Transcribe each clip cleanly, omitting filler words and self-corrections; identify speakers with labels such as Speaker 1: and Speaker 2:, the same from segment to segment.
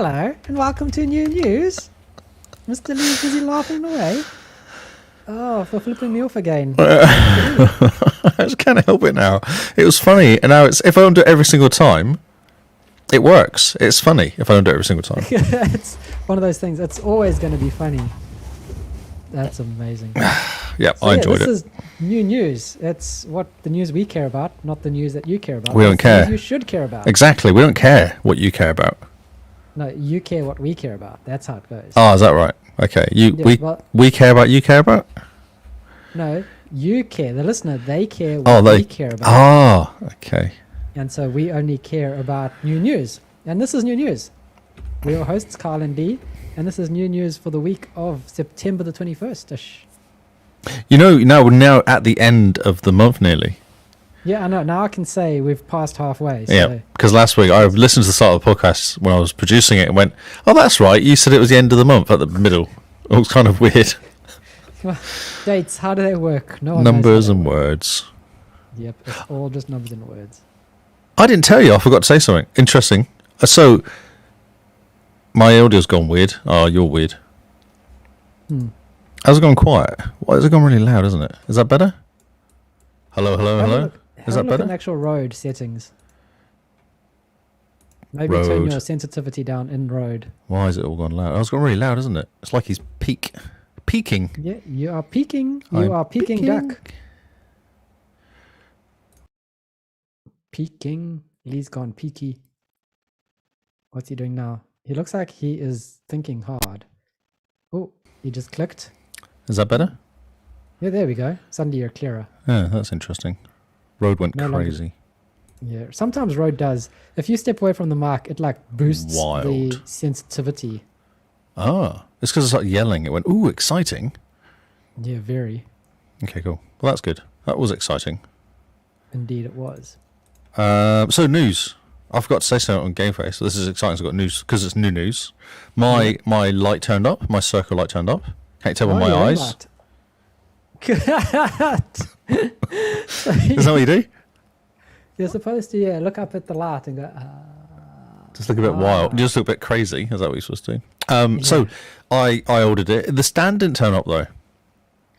Speaker 1: Hello, and welcome to New News. Mr. Lee, is he laughing away? Oh, for flipping me off again.
Speaker 2: I just can't help it now. It was funny, and now it's if I don't do it every single time, it works. It's funny if I don't do it every single time.
Speaker 1: It's one of those things. It's always going to be funny. That's amazing.
Speaker 2: Yeah, I enjoyed
Speaker 1: this
Speaker 2: it.
Speaker 1: This is new news. It's what the news we care about, not the news that you care about.
Speaker 2: We don't
Speaker 1: It's the
Speaker 2: care.
Speaker 1: news you should care about.
Speaker 2: Exactly. We don't care what you care about.
Speaker 1: No, you care what we care about. That's how it goes.
Speaker 2: Oh, is that right? Okay. We care about you care about?
Speaker 1: No, you care. The listener, they care what we care about.
Speaker 2: Ah, okay.
Speaker 1: And so we only care about new news. And this is new news. We're your hosts, Carl and Dee, and this is new news for the week of September the 21st-ish.
Speaker 2: You know, now we're now at the end of the month nearly.
Speaker 1: Yeah, I know. Now I can say we've passed halfway. So.
Speaker 2: Yeah, because last week I listened to the start of the podcast when I was producing it and went, oh, that's right. You said it was the end of the month at the middle. It was kind of weird.
Speaker 1: Well, dates, how do they work? No one
Speaker 2: Numbers
Speaker 1: knows
Speaker 2: and words.
Speaker 1: Yep, it's all just numbers and words.
Speaker 2: I didn't tell you. I forgot to say something. Interesting. So, my audio's gone weird. Oh, you're weird. How's it gone quiet? Why has it gone really loud, isn't it? Is that better? Hello, hello, hello? Is that better?
Speaker 1: At actual road settings. Maybe turn your sensitivity down in road.
Speaker 2: Why is it all gone loud? Oh, it's gone really loud, isn't it? It's like he's peaking.
Speaker 1: Yeah, you are peaking. You are peaking duck. Peaking. Lee's gone peaky. What's he doing now? He looks like he is thinking hard. Oh, he just clicked.
Speaker 2: Is that better?
Speaker 1: Yeah, there we go. Suddenly you're clearer.
Speaker 2: Yeah, that's interesting. Road went crazy.
Speaker 1: Yeah, sometimes road does. If you step away from the mic, it like boosts the sensitivity.
Speaker 2: Ah, it's because it's like yelling. It went, ooh, exciting.
Speaker 1: Yeah, very.
Speaker 2: Okay, cool. Well, that's good. That was exciting.
Speaker 1: Indeed, it was.
Speaker 2: So news. I forgot to say something on Game Face. So this is exciting. So I've got news because it's new news. My light turned up. My circle light turned up. Can't you tell by my eyes? Is that what you do?
Speaker 1: You're supposed to look up at the light and go.
Speaker 2: Just look a bit wild. You just look a bit crazy. Is that what you're supposed to do? So I ordered it. The stand didn't turn up though.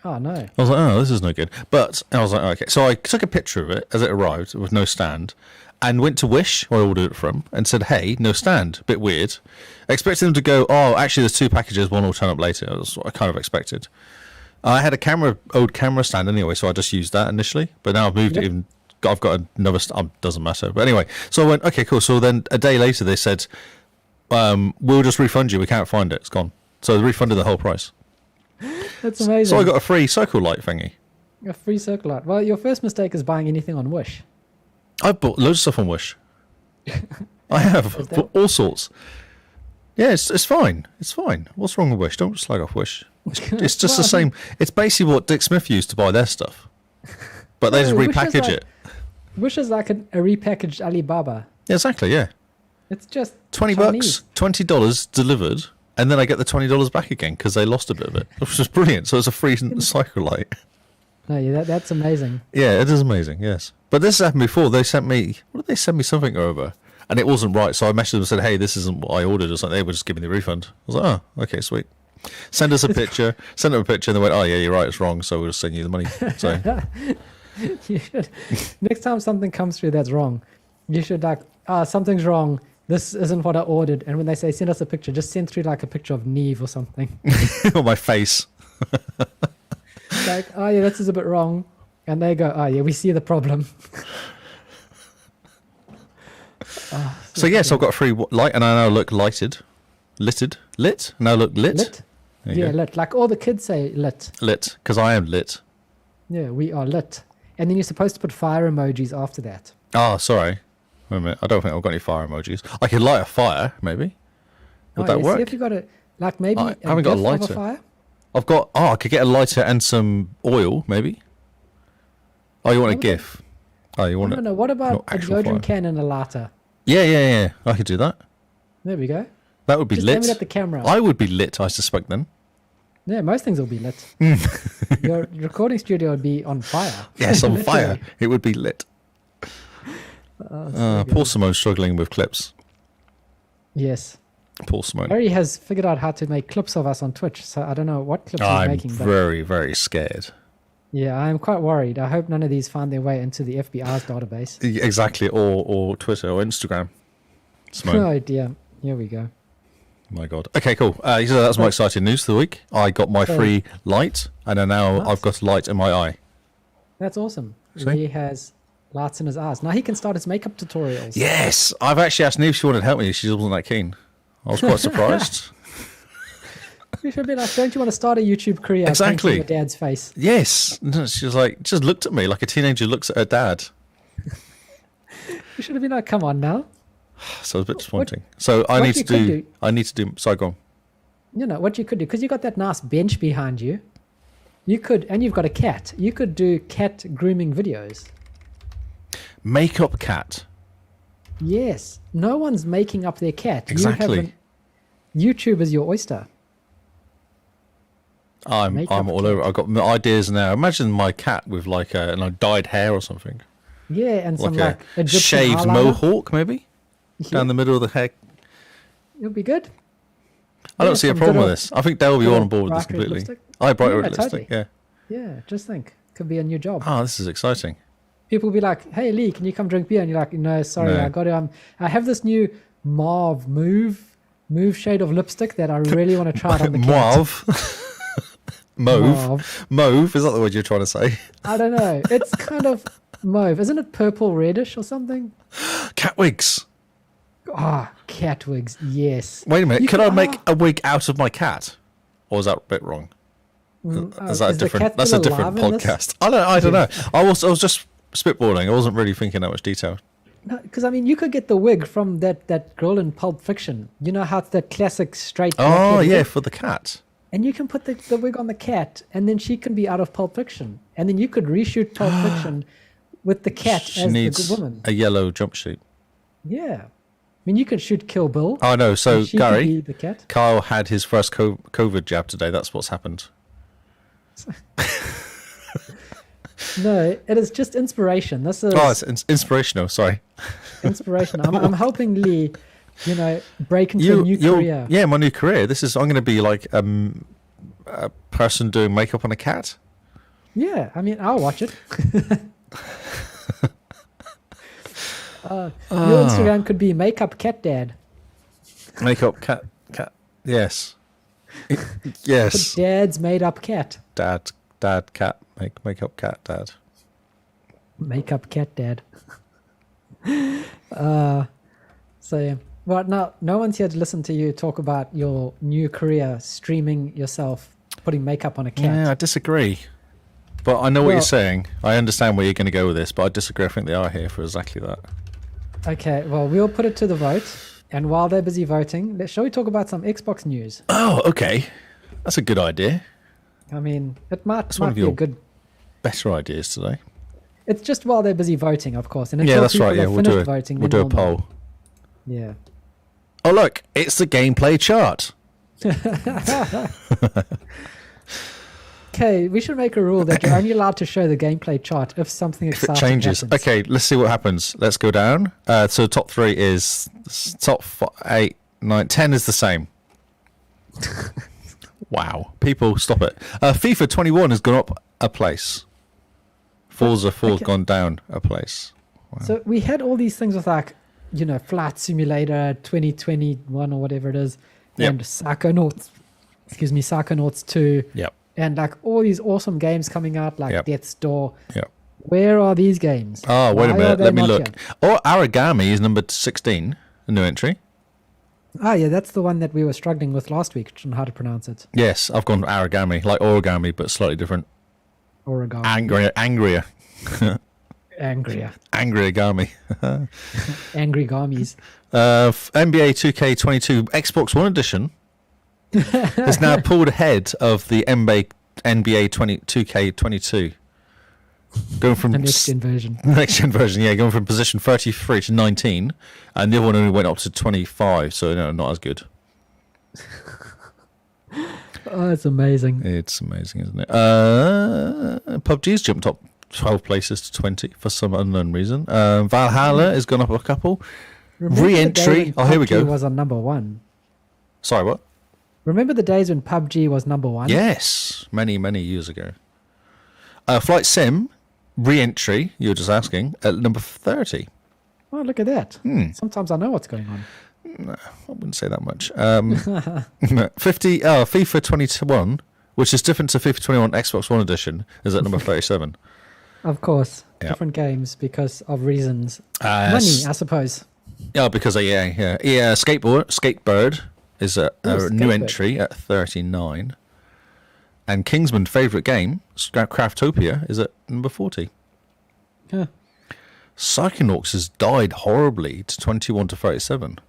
Speaker 1: Oh no!
Speaker 2: I was like, oh, this is no good. But I was like, okay. So I took a picture of it as it arrived with no stand, and went to Wish, where I ordered it from, and said, hey, no stand. Bit weird. I expected them to go, oh, actually, there's two packages. One will turn up later. That's what I kind of expected. I had a old camera stand anyway, so I just used that initially. But now I've moved it even. I've got another doesn't matter. But anyway, so I went, okay, cool. So then a day later, they said, we'll just refund you. We can't find it. It's gone. So they refunded the whole price.
Speaker 1: That's amazing.
Speaker 2: So I got a free circle light thingy.
Speaker 1: A free circle light. Well, your first mistake is buying anything on Wish.
Speaker 2: I bought loads of stuff on Wish. I have for all sorts. Yeah, it's fine. It's fine. What's wrong with Wish? Don't slag off Wish. It's just the same. It's basically what Dick Smith used to buy their stuff. But they just repackage it.
Speaker 1: Wish is like a repackaged Alibaba.
Speaker 2: Yeah, exactly, yeah.
Speaker 1: It's just
Speaker 2: $20, $20 delivered, and then I get the $20 back again because they lost a bit of it, which was brilliant. So it's a free cycle light.
Speaker 1: No, yeah, that's amazing.
Speaker 2: Yeah, it is amazing, yes. But this happened before. They sent me, what did they send me something over? And it wasn't right, so I messaged them and said, hey, this isn't what I ordered or something. They were just giving me the refund. I was like, oh, okay, sweet. Send us a picture. Send them a picture, and they went, oh, yeah, you're right, it's wrong, so we'll just send you the money. So
Speaker 1: you should, next time something comes through that's wrong, you should like, something's wrong. This isn't what I ordered. And when they say send us a picture, just send through like a picture of Neve or something.
Speaker 2: or my face.
Speaker 1: Like, oh yeah, this is a bit wrong. And they go, oh yeah, we see the problem.
Speaker 2: So yes, I've got a free light, and I now look lit. Now look lit.
Speaker 1: Lit? Yeah, lit. Like all the kids say lit.
Speaker 2: Lit, because I am lit.
Speaker 1: Yeah, we are lit. And then you're supposed to put fire emojis after that.
Speaker 2: Oh, sorry. Wait a minute. I don't think I've got any fire emojis. I could light a fire, maybe. Would that work?
Speaker 1: See if you got maybe
Speaker 2: I haven't got a lighter.
Speaker 1: Of a fire?
Speaker 2: I've got. Oh, I could get a lighter and some oil, maybe. Oh, you want a GIF? Oh, you want?
Speaker 1: No. What about a deodorant can and a lighter?
Speaker 2: Yeah. I could do that.
Speaker 1: There we go.
Speaker 2: That would be lit.
Speaker 1: Just aim it at the camera.
Speaker 2: I would be lit, I suspect. Then.
Speaker 1: Yeah, most things will be lit. Your recording studio would be on fire.
Speaker 2: Yes, on fire. It would be lit. Poor Simone's struggling with clips.
Speaker 1: Yes.
Speaker 2: Paul Simone.
Speaker 1: Harry has figured out how to make clips of us on Twitch, so I don't know what clips he's
Speaker 2: I'm
Speaker 1: making. But
Speaker 2: very, very scared.
Speaker 1: yeah, I'm quite worried. I hope none of these find their way into the FBI's database.
Speaker 2: Exactly, or Twitter or Instagram. Simone.
Speaker 1: Oh dear. Here we go.
Speaker 2: My God. Okay, cool. So that's my exciting news for the week. I got my free light, and then now
Speaker 1: Nice.
Speaker 2: I've got a light in my eye.
Speaker 1: That's awesome.
Speaker 2: See?
Speaker 1: He has lights in his eyes. Now he can start his makeup tutorials.
Speaker 2: Yes, I've actually asked Neve if she wanted to help me. She wasn't that keen. I was quite surprised.
Speaker 1: You should be like, don't you want to start a YouTube career?
Speaker 2: Exactly.
Speaker 1: Painting your dad's face.
Speaker 2: Yes. She was like, just looked at me like a teenager looks at her dad.
Speaker 1: You should have been like, come on now.
Speaker 2: So it was a bit disappointing. So I
Speaker 1: what
Speaker 2: need
Speaker 1: you
Speaker 2: to
Speaker 1: could
Speaker 2: do.
Speaker 1: do-
Speaker 2: I need to do. Sorry, go on.
Speaker 1: You know what you could do, because you got that nice bench behind you. You could, and you've got a cat. You could do cat grooming videos.
Speaker 2: Makeup cat.
Speaker 1: Yes, no one's making up their cat.
Speaker 2: Exactly.
Speaker 1: YouTube is your oyster.
Speaker 2: I'm
Speaker 1: Makeup
Speaker 2: all over. I've got ideas now. Imagine my cat with like dyed hair or something,
Speaker 1: Yeah, and some
Speaker 2: like
Speaker 1: like
Speaker 2: a
Speaker 1: Egyptian
Speaker 2: shaved
Speaker 1: eyeliner.
Speaker 2: mohawk, maybe
Speaker 1: Yeah,
Speaker 2: down the middle of the head.
Speaker 1: it'll be good.
Speaker 2: I
Speaker 1: Yeah,
Speaker 2: don't see a
Speaker 1: some
Speaker 2: problem
Speaker 1: good
Speaker 2: with
Speaker 1: old-
Speaker 2: this. I think they'll be
Speaker 1: good
Speaker 2: on
Speaker 1: old
Speaker 2: board with this
Speaker 1: bright red
Speaker 2: completely.
Speaker 1: lipstick.
Speaker 2: Bright
Speaker 1: Yeah,
Speaker 2: red lipstick.
Speaker 1: totally.
Speaker 2: Yeah.
Speaker 1: Yeah, just think, could be a new job.
Speaker 2: Oh, this is exciting.
Speaker 1: People will be like, "Hey Lee, can you come drink beer?" And you're like, "No, sorry,
Speaker 2: No.
Speaker 1: I got to. I have this new mauve mauve shade of lipstick that I really want to try it on the cat."
Speaker 2: Mauve. Mauve. Mauve. Is that the word you're trying to say?
Speaker 1: I don't know. It's kind of mauve, isn't it? Purple reddish or something.
Speaker 2: Cat wigs.
Speaker 1: Ah, cat wigs. Yes.
Speaker 2: Wait a minute.
Speaker 1: You
Speaker 2: Could
Speaker 1: could-
Speaker 2: I make a wig out of my cat? Or is that a bit wrong? Is that a
Speaker 1: is the
Speaker 2: different?
Speaker 1: cat
Speaker 2: That's a
Speaker 1: still
Speaker 2: different
Speaker 1: alive in this?
Speaker 2: podcast. I don't know. I was just spitballing. I wasn't really thinking that much detail.
Speaker 1: No, because I mean, you could get the wig from that girl in Pulp Fiction. You know how it's that classic straight.
Speaker 2: Oh
Speaker 1: blackhead
Speaker 2: yeah,
Speaker 1: wig?
Speaker 2: for the cat.
Speaker 1: And you can put the wig on the cat, and then she can be out of Pulp Fiction, and then you could reshoot Pulp Fiction with the cat
Speaker 2: She
Speaker 1: as
Speaker 2: needs
Speaker 1: the woman.
Speaker 2: a yellow jumpsuit.
Speaker 1: Yeah, I mean, you could shoot Kill Bill.
Speaker 2: Oh no, so
Speaker 1: and she could be
Speaker 2: Gary,
Speaker 1: the cat.
Speaker 2: Kyle had his first COVID jab today. That's what's happened.
Speaker 1: No, it is just inspiration. This is
Speaker 2: Oh, it's inspirational. Sorry.
Speaker 1: inspiration. I'm helping Lee, break into a new career.
Speaker 2: Yeah, my new career. I'm going to be like a person doing makeup on a cat.
Speaker 1: Yeah, I mean, I'll watch it. Your Instagram could be makeup cat dad.
Speaker 2: Makeup cat. Yes.
Speaker 1: But
Speaker 2: Yes.
Speaker 1: dad's made up cat.
Speaker 2: Dad, cat. Makeup cat, dad.
Speaker 1: Makeup cat dad. So yeah. Well, now no one's here to listen to you talk about your new career, streaming yourself, putting makeup on a cat.
Speaker 2: Yeah, I disagree. But I know what
Speaker 1: Well-
Speaker 2: you're saying. I understand where you're going to go with this, but I disagree. I think they are here for exactly that.
Speaker 1: Okay, well, we'll put it to the vote. And while they're busy voting, shall we talk about some Xbox news?
Speaker 2: Oh, okay. That's a good idea.
Speaker 1: I mean, it might
Speaker 2: one of
Speaker 1: be a
Speaker 2: your-
Speaker 1: good.
Speaker 2: Better ideas today.
Speaker 1: It's just while they're busy voting, of course. And
Speaker 2: Yeah,
Speaker 1: until
Speaker 2: that's right.
Speaker 1: people
Speaker 2: Yeah,
Speaker 1: have
Speaker 2: we'll do
Speaker 1: finished
Speaker 2: it.
Speaker 1: voting,
Speaker 2: We'll
Speaker 1: then
Speaker 2: do a
Speaker 1: we'll know.
Speaker 2: poll.
Speaker 1: Yeah.
Speaker 2: Oh, look, it's the gameplay chart.
Speaker 1: Okay, we should make a rule that you're only allowed to show the gameplay chart if something
Speaker 2: If it
Speaker 1: exciting
Speaker 2: changes.
Speaker 1: happens.
Speaker 2: Okay, let's see what happens. Let's go down. So top 3 is top 8, 9, 10 is the same. Wow. People, stop it. FIFA 21 has gone up a place. Forza 4 has
Speaker 1: Okay.
Speaker 2: gone down a place.
Speaker 1: So we had all these things with Flight Simulator 2021 or whatever it is,
Speaker 2: Yep.
Speaker 1: and Psychonauts 2,
Speaker 2: Yep.
Speaker 1: and like all these awesome games coming out, like
Speaker 2: Yep.
Speaker 1: Death's Door.
Speaker 2: Yep.
Speaker 1: Where are these games?
Speaker 2: Oh, wait
Speaker 1: Why
Speaker 2: a
Speaker 1: are
Speaker 2: minute.
Speaker 1: they
Speaker 2: Let me
Speaker 1: not
Speaker 2: look. Oh, Origami is number 16, a new entry.
Speaker 1: here? Ah, yeah, that's the one that we were struggling with last week on how to pronounce it.
Speaker 2: Yes, I've gone Origami, like origami, but slightly different.
Speaker 1: Origami.
Speaker 2: Angrier.
Speaker 1: Angrier.
Speaker 2: Angriagami.
Speaker 1: Angry Gamis.
Speaker 2: NBA 2K22 Xbox One Edition is now pulled ahead of the NBA 2K22. Going from
Speaker 1: The next gen version.
Speaker 2: next gen version, yeah, going from position 33 to 19, and the other one only went up to 25, so no, not as good.
Speaker 1: Oh, it's amazing.
Speaker 2: It's amazing, isn't it? PUBG's jumped up 12 places to 20 for some unknown reason. Valhalla has gone up a couple.
Speaker 1: Remember the day
Speaker 2: Re-entry.
Speaker 1: when
Speaker 2: Oh, here we
Speaker 1: PUBG
Speaker 2: go.
Speaker 1: was on number 1.
Speaker 2: Sorry, what?
Speaker 1: Remember the days when PUBG was number one?
Speaker 2: Yes, many, many years ago. Flight Sim, re-entry, you were just asking, at number 30.
Speaker 1: Oh, look at that. Sometimes I know what's going on.
Speaker 2: No, I wouldn't say that much. FIFA 21, which is different to FIFA 21 Xbox One Edition, is at number 37.
Speaker 1: Of course.
Speaker 2: Yeah.
Speaker 1: Different games because of reasons. Money, I suppose.
Speaker 2: Yeah, because of EA, yeah. EA Skatebird is a new
Speaker 1: Skatebird.
Speaker 2: entry at 39. And Kingsman favourite game, Craftopia, is at number 40.
Speaker 1: Huh.
Speaker 2: Psychonauts has died horribly to 21 to 37.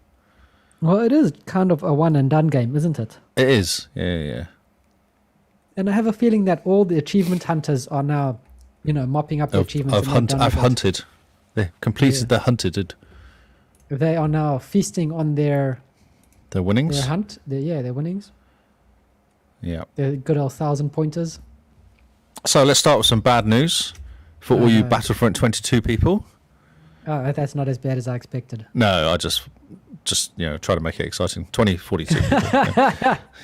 Speaker 1: Well, it is kind of a one and done game, isn't it?
Speaker 2: It is, yeah.
Speaker 1: And I have a feeling that all the achievement hunters are now, mopping up the achievements.
Speaker 2: I've hunted. They completed the hunted.
Speaker 1: They are now feasting on their
Speaker 2: winnings?
Speaker 1: Their hunt. Their winnings.
Speaker 2: Yeah.
Speaker 1: Their good old 1,000 pointers.
Speaker 2: So let's start with some bad news for all you Battlefront 22 people.
Speaker 1: Oh, that's not as bad as I expected.
Speaker 2: No, I just try to make it exciting. 2042.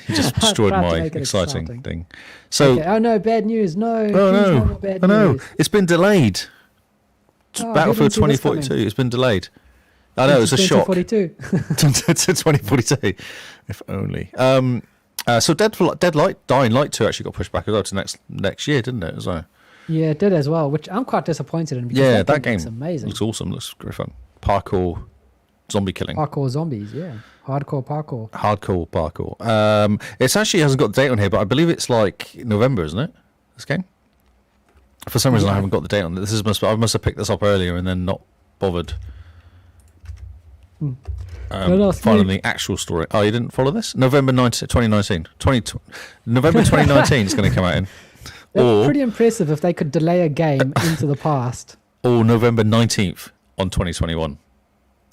Speaker 2: You just destroyed my exciting thing. So,
Speaker 1: okay. Oh no, bad news! No,
Speaker 2: no,
Speaker 1: more bad
Speaker 2: no,
Speaker 1: news.
Speaker 2: it's been delayed. Battlefield
Speaker 1: who didn't see this
Speaker 2: 2042.
Speaker 1: coming?
Speaker 2: It's been delayed. I know it's a shock.
Speaker 1: 2042.
Speaker 2: to 2042, if only. So Dying Light 2 actually got pushed back as well to next year, didn't it? As well.
Speaker 1: Yeah, it did as well, which I'm quite disappointed in. Because
Speaker 2: Yeah, that game
Speaker 1: looks amazing.
Speaker 2: Looks awesome. Looks great fun. Parkour, zombie killing.
Speaker 1: Parkour zombies, yeah. Hardcore parkour.
Speaker 2: Hardcore parkour. It actually hasn't got the date on here, but I believe it's like November, isn't it? This game. For some reason, I haven't got the date on it. I must have picked this up earlier and then not bothered. Following the actual story. Oh, you didn't follow this? November 2019. November 2019 is going to come out in.
Speaker 1: That's pretty impressive if they could delay a game into the past.
Speaker 2: Or November 19th on 2021.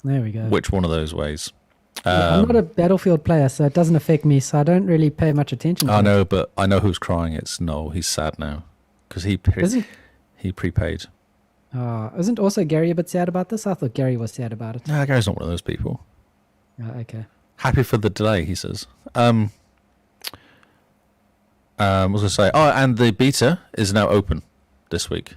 Speaker 1: There we go.
Speaker 2: Which one of those ways?
Speaker 1: I'm not a Battlefield player, so it doesn't affect me, so I don't really pay much attention to it.
Speaker 2: I know, but I know who's crying. It's Noel. He's sad now. Because he prepaid.
Speaker 1: Isn't also Gary a bit sad about this? I thought Gary was sad about it.
Speaker 2: No, Gary's not one of those people.
Speaker 1: Okay.
Speaker 2: Happy for the delay, he says. What was I going to say? Oh, and the beta is now open this week.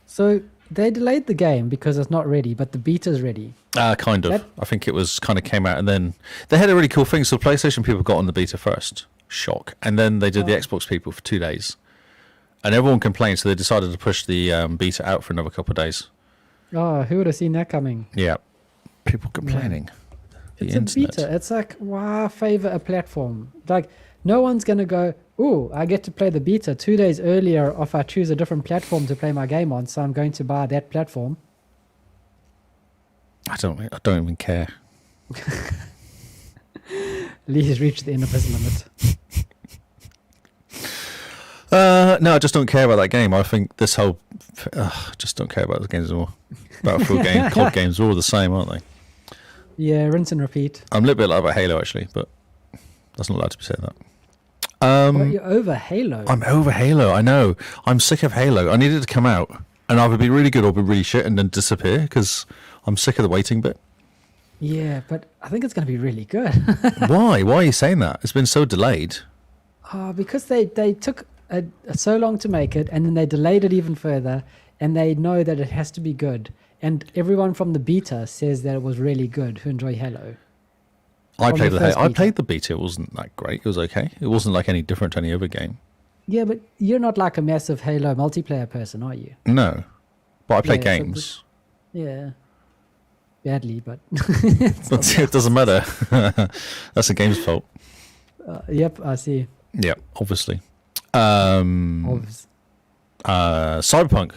Speaker 1: So they delayed the game because it's not ready, but the beta's ready.
Speaker 2: Kind of. I think it was kind of came out, and then they had a really cool thing. So PlayStation people got on the beta first. Shock. And then they did the Xbox people for 2 days. And everyone complained, so they decided to push the beta out for another couple of days.
Speaker 1: Oh, who would have seen that coming?
Speaker 2: Yeah. People complaining.
Speaker 1: It's a beta. It's like, why favor a platform? Like, no one's going to go, oh, I get to play the beta 2 days earlier if I choose a different platform to play my game on, so I'm going to buy that platform.
Speaker 2: I don't even care.
Speaker 1: Lee has reached the end of his limit.
Speaker 2: No, I just don't care about that game. I think this whole... just don't care about the games anymore. Battlefield games, COD games, are all the same, aren't they?
Speaker 1: Yeah, rinse and repeat.
Speaker 2: I'm a little bit like about Halo, actually, but that's not allowed to be said that.
Speaker 1: You're over Halo.
Speaker 2: I'm over Halo, I know. I'm sick of Halo. I need it to come out and either be really good or be really shit and then disappear because I'm sick of the waiting bit.
Speaker 1: Yeah, but I think it's going to be really good.
Speaker 2: Why? Why are you saying that? It's been so delayed.
Speaker 1: Because they took so long to make it and then they delayed it even further and they know that it has to be good. And everyone from the beta says that it was really good who enjoy Halo.
Speaker 2: I played the beta. It wasn't that great. It was okay. It wasn't like any different to any other game.
Speaker 1: Yeah, but you're not like a massive Halo multiplayer person, are you?
Speaker 2: No. But I play games.
Speaker 1: Yeah. Badly, but...
Speaker 2: It doesn't matter. That's the game's fault.
Speaker 1: Yep, I see.
Speaker 2: Yep, obviously. Cyberpunk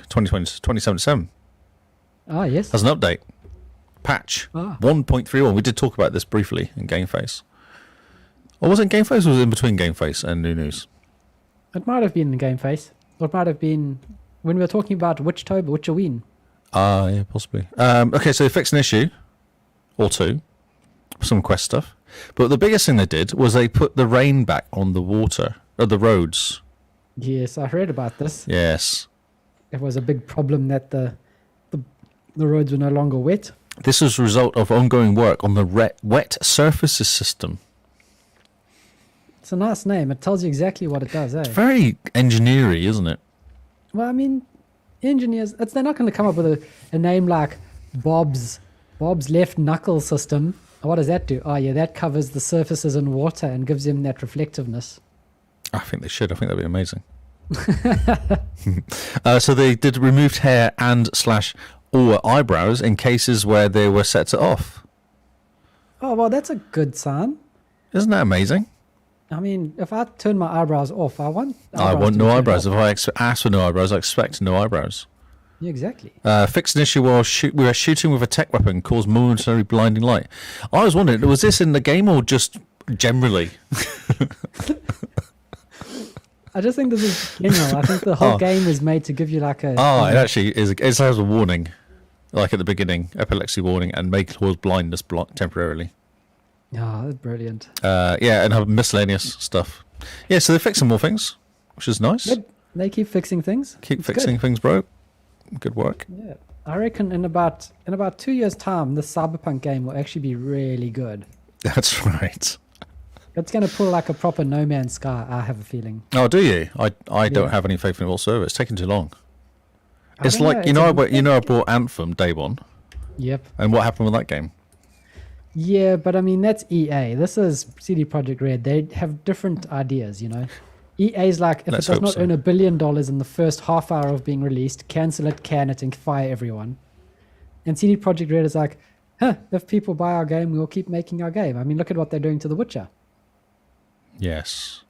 Speaker 2: 2077.
Speaker 1: Ah, yes.
Speaker 2: Has an update. Patch 1.31. We did talk about this briefly in Game Face. Or was it Game Face or was it in between Game Face and New News?
Speaker 1: It might have been in Game Face. Or it might have been when we were talking about Witcherween.
Speaker 2: Yeah, possibly. Okay, so they fixed an issue or two. Some quest stuff. But the biggest thing they did was they put the rain back on the water, or the roads.
Speaker 1: Yes, I heard about this.
Speaker 2: Yes.
Speaker 1: It was a big problem that the roads were no longer wet.
Speaker 2: This was a result of ongoing work on the wet surfaces system.
Speaker 1: It's a nice name. It tells you exactly what it does, eh?
Speaker 2: Very engineering, isn't it?
Speaker 1: Well, I mean, engineers, they're not going to come up with a name like Bob's left knuckle system. What does that do? Oh, yeah, that covers the surfaces in water and gives them that reflectiveness.
Speaker 2: I think they should. I think that'd be amazing. So they did removed hair and / or eyebrows in cases where they were set to off.
Speaker 1: Oh, well, that's a good sign.
Speaker 2: Isn't that amazing?
Speaker 1: I mean, if I turn my eyebrows off, I want
Speaker 2: no eyebrows. If I ask for no eyebrows, I expect no eyebrows.
Speaker 1: Yeah, exactly.
Speaker 2: Fixed an issue while we were shooting with a tech weapon caused momentary blinding light. I was wondering, was this in the game or just generally?
Speaker 1: I just think this is general. I think the whole game is made to give you like a...
Speaker 2: Oh, it actually is. It has a warning, like at the beginning, epilepsy warning, and may cause blindness temporarily.
Speaker 1: Oh, that's brilliant.
Speaker 2: Yeah, and have miscellaneous stuff. Yeah, so they're fixing more things, which is nice.
Speaker 1: Good. They keep fixing things.
Speaker 2: Keep fixing things, bro. Good work.
Speaker 1: Yeah, I reckon in about 2 years' time, the Cyberpunk game will actually be really good.
Speaker 2: That's right.
Speaker 1: It's going to pull like a proper No Man's Sky. I have a feeling.
Speaker 2: Oh, do you? I don't have any faith in it whatsoever. It's taking too long. It's like I bought Anthem day one.
Speaker 1: Yep.
Speaker 2: And what happened with that game?
Speaker 1: Yeah, but I mean that's EA. This is CD Projekt Red. They have different ideas, you know. EA's like, if it does not earn $1 billion in the first half hour of being released, cancel it, can it, and fire everyone. And CD Projekt Red is like, if people buy our game, we'll keep making our game. I mean, look at what they're doing to The Witcher.
Speaker 2: Yes.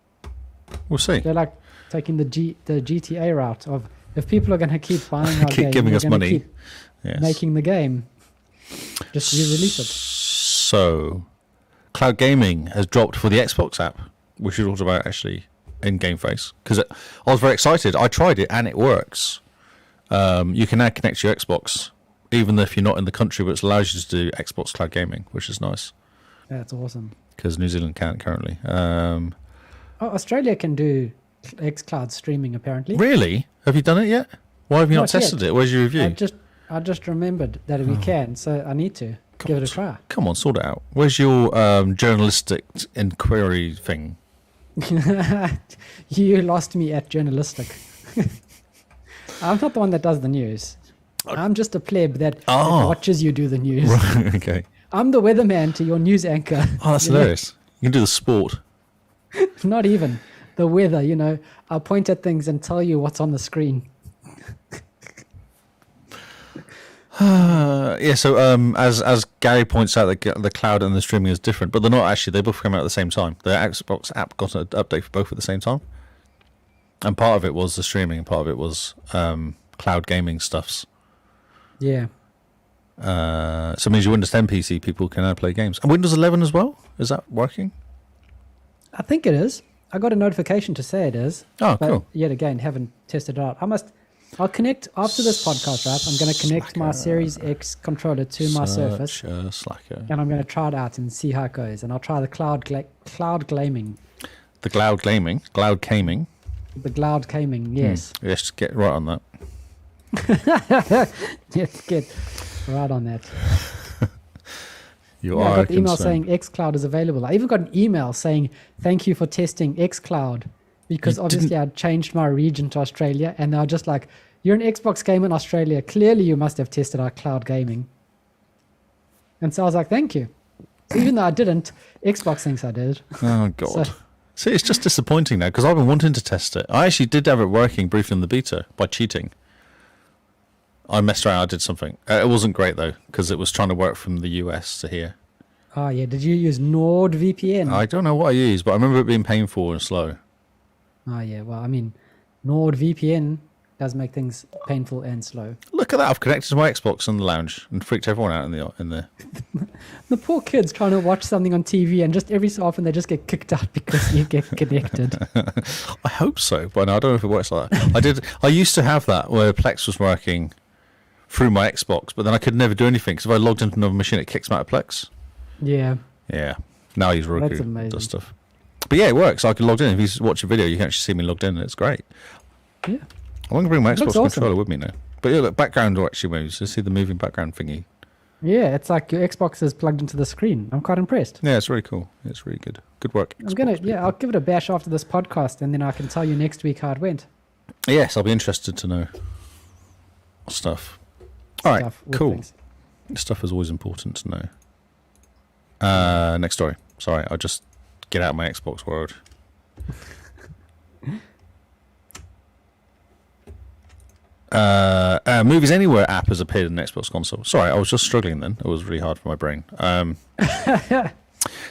Speaker 2: We'll see.
Speaker 1: They're like taking the GTA route of, if people are going to keep buying our
Speaker 2: keep
Speaker 1: game,
Speaker 2: giving us money,
Speaker 1: keep making the game, just re-release it.
Speaker 2: So, cloud gaming has dropped for the Xbox app, which we talked about actually in Game Face, because I was very excited. I tried it and it works. You can now connect to your Xbox, even if you're not in the country, but it allows you to do Xbox cloud gaming, which is nice.
Speaker 1: That's awesome.
Speaker 2: Because New Zealand can't currently.
Speaker 1: Australia can do xCloud streaming apparently.
Speaker 2: Really? Have you done it yet? Why have you not tested it? Where's your review?
Speaker 1: I just remembered that we can, so I need to give it a try.
Speaker 2: Come on, sort it out. Where's your journalistic inquiry thing?
Speaker 1: You lost me at journalistic. I'm not the one that does the news. I'm just a pleb that watches you do the news.
Speaker 2: Right, okay.
Speaker 1: I'm the weatherman to your news anchor.
Speaker 2: Oh, that's hilarious. You can do the sport.
Speaker 1: Not even. The weather, you know. I'll point at things and tell you what's on the screen.
Speaker 2: Yeah, so as Gary points out, the cloud and the streaming is different, but they're not actually. They both came out at the same time. The Xbox app got an update for both at the same time. And part of it was the streaming, and part of it was cloud gaming stuffs.
Speaker 1: Yeah.
Speaker 2: So it means your Windows 10 PC people can now play games. And Windows 11 as well? Is that working?
Speaker 1: I think it is. I got a notification to say it is.
Speaker 2: Oh,
Speaker 1: but
Speaker 2: cool.
Speaker 1: Yet again, haven't tested it out. I'll connect after this podcast, right? I'm going to connect my Series X controller to my Surface.
Speaker 2: Slacker.
Speaker 1: And I'm going to try it out and see how it goes. And I'll try the cloud gaming.
Speaker 2: The cloud gaming? Cloud gaming?
Speaker 1: The cloud gaming, yes.
Speaker 2: Let's get right on that.
Speaker 1: Let's get right on that.
Speaker 2: I
Speaker 1: got the email saying xCloud is available. I even got an email saying, thank you for testing xCloud. Because obviously I'd changed my region to Australia, and they're just like, you're an Xbox gamer in Australia. Clearly you must have tested our cloud gaming. And so I was like, thank you. So even though I didn't, Xbox thinks I did.
Speaker 2: Oh, God. See, it's just disappointing now, because I've been wanting to test it. I actually did have it working briefly in the beta by cheating. I messed around, I did something. It wasn't great, though, because it was trying to work from the US to here.
Speaker 1: Oh, yeah. Did you use NordVPN?
Speaker 2: I don't know what I used, but I remember it being painful and slow.
Speaker 1: Oh, yeah. Well, I mean, NordVPN does make things painful and slow.
Speaker 2: Look at that. I've connected to my Xbox in the lounge and freaked everyone out in the...
Speaker 1: The poor kids trying to watch something on TV, and just every so often they just get kicked out because you get connected.
Speaker 2: I hope so, but no, I don't know if it works like that. I used to have that where Plex was working through my Xbox, but then I could never do anything because if I logged into another machine, it kicks me out of Plex.
Speaker 1: Yeah.
Speaker 2: Yeah. Now he's Roku.
Speaker 1: That's amazing.
Speaker 2: Does stuff. But yeah, it works. I can log in. If you watch a video, you can actually see me logged in, and it's great.
Speaker 1: Yeah.
Speaker 2: I'm going to bring my Xbox
Speaker 1: awesome.
Speaker 2: controller with me now. But yeah, look, background actually moves. You see the moving background thingy.
Speaker 1: Yeah, it's like your Xbox is plugged into the screen. I'm quite impressed.
Speaker 2: Yeah, it's really cool. It's really good. Good work.
Speaker 1: I'll give it a bash after this podcast, and then I can tell you next week how it went.
Speaker 2: Yes, I'll be interested to know stuff. All right, cool.
Speaker 1: Things.
Speaker 2: Stuff is always important to know. Next story. Sorry, I'll just get out of my Xbox world. Movies Anywhere app has appeared in the Xbox console. Sorry, I was just struggling then. It was really hard for my brain.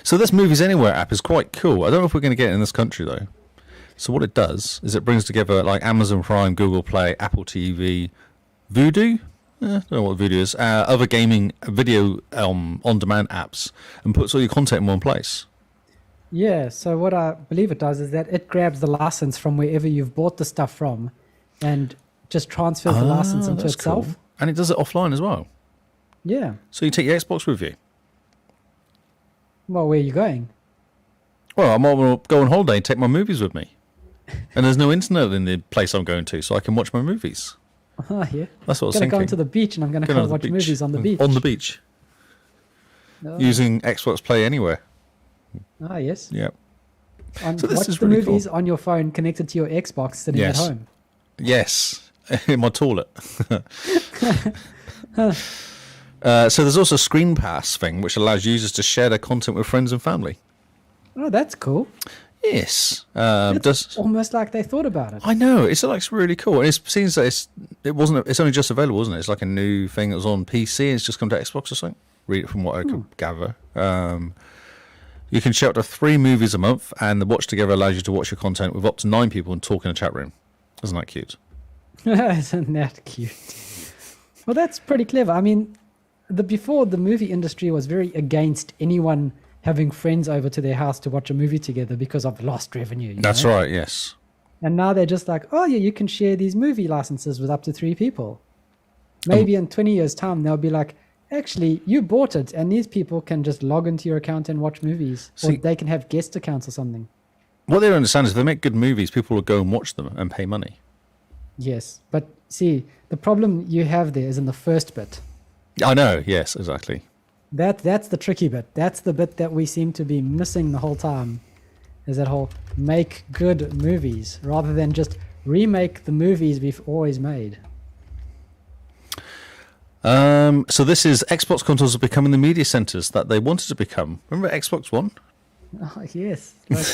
Speaker 2: So this Movies Anywhere app is quite cool. I don't know if we're going to get it in this country though. So what it does is it brings together like Amazon Prime, Google Play, Apple TV, Vudu. I don't know what Vudu is. Other gaming video on-demand apps, and puts all your content in one place.
Speaker 1: Yeah, so what I believe it does is that it grabs the license from wherever you've bought the stuff from and just transfers the license into itself.
Speaker 2: Cool. And it does it offline as well.
Speaker 1: Yeah.
Speaker 2: So you take your Xbox with you.
Speaker 1: Well, where are you going?
Speaker 2: Well, I'm going to go on holiday and take my movies with me. And there's no internet in the place I'm going to, so I can watch my movies.
Speaker 1: Oh, yeah.
Speaker 2: That's what I was thinking.
Speaker 1: I'm going to go into the beach and I'm going to watch movies on the beach.
Speaker 2: On the beach.
Speaker 1: Oh.
Speaker 2: Using Xbox Play Anywhere.
Speaker 1: Ah, yes.
Speaker 2: Yeah.
Speaker 1: So this is the really movies cool. On your phone connected to your Xbox sitting at home.
Speaker 2: Yes. In my toilet. So there's also a Screen Pass thing, which allows users to share their content with friends and family.
Speaker 1: Oh, that's cool.
Speaker 2: Yes.
Speaker 1: It's almost like they thought about it.
Speaker 2: I know. It's like really cool. And it seems that it's only just available, isn't it? It's like a new thing that was on PC and it's just come to Xbox or something. Read it from what I could gather. You can share up to 3 movies a month, and the Watch Together allows you to watch your content with up to 9 people and talk in a chat room. Isn't that cute?
Speaker 1: Isn't that cute? Well, that's pretty clever. I mean, before the movie industry was very against anyone having friends over to their house to watch a movie together because of lost revenue.
Speaker 2: That's right, yes.
Speaker 1: And now they're just like, oh, yeah, you can share these movie licenses with up to 3 people. Maybe in 20 years' time, they'll be like, actually, you bought it, and these people can just log into your account and watch movies. Or they can have guest accounts or something.
Speaker 2: What they don't understand is if they make good movies, people will go and watch them and pay money.
Speaker 1: Yes, but see, the problem you have there is in the first bit.
Speaker 2: I know, yes, exactly.
Speaker 1: That's the tricky bit. That's the bit that we seem to be missing the whole time, is that whole make good movies rather than just remake the movies we've always made.
Speaker 2: So this is Xbox consoles are becoming the media centers that they wanted to become. Remember Xbox One?
Speaker 1: Oh, yes. Like,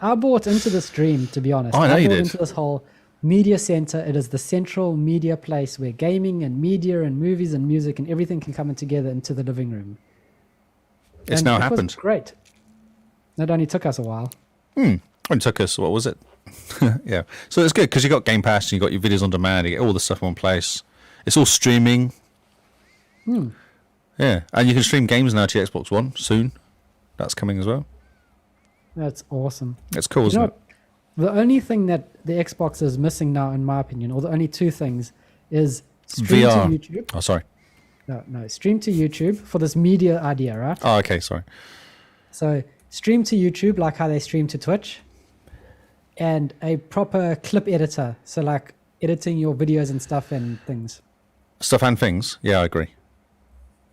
Speaker 1: I bought into this dream, to be honest.
Speaker 2: I know you did.
Speaker 1: I bought into this whole media center. It is the central media place where gaming and media and movies and music and everything can come in together into the living room.
Speaker 2: It's now happened.
Speaker 1: Was great. It only took us a while.
Speaker 2: It took us, what was it? Yeah. So it's good because you got Game Pass and you got your videos on demand. You get all the stuff in one place. It's all streaming. Yeah. And you can stream games now to your Xbox One soon. That's coming as well.
Speaker 1: That's awesome.
Speaker 2: It's cool, isn't it?
Speaker 1: The only thing that the Xbox is missing now, in my opinion, or the only 2 things, is stream
Speaker 2: VR.
Speaker 1: to YouTube.
Speaker 2: Oh, sorry.
Speaker 1: No, stream to YouTube for this media idea, right?
Speaker 2: Oh, okay, sorry.
Speaker 1: So stream to YouTube like how they stream to Twitch, and a proper clip editor. So like editing your videos and stuff and things.
Speaker 2: Stuff and things. Yeah, I agree.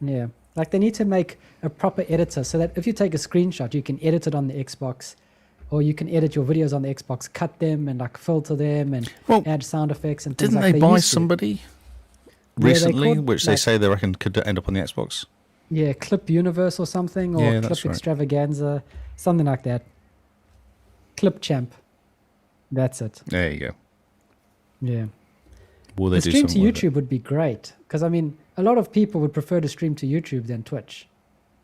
Speaker 1: Yeah. Like they need to make a proper editor so that if you take a screenshot, you can edit it on the Xbox, or you can edit your videos on the Xbox, cut them and like filter them and add sound effects and things
Speaker 2: didn't
Speaker 1: like
Speaker 2: they buy somebody recently, which they
Speaker 1: like,
Speaker 2: say they reckon could end up on the Xbox?
Speaker 1: Yeah, Clip Universe or something, or Clip Extravaganza, something like that. Clip Champ. That's it.
Speaker 2: There you go.
Speaker 1: Yeah.
Speaker 2: Will they
Speaker 1: the
Speaker 2: do
Speaker 1: stream to
Speaker 2: something
Speaker 1: YouTube would be great, because I mean, a lot of people would prefer to stream to YouTube than Twitch.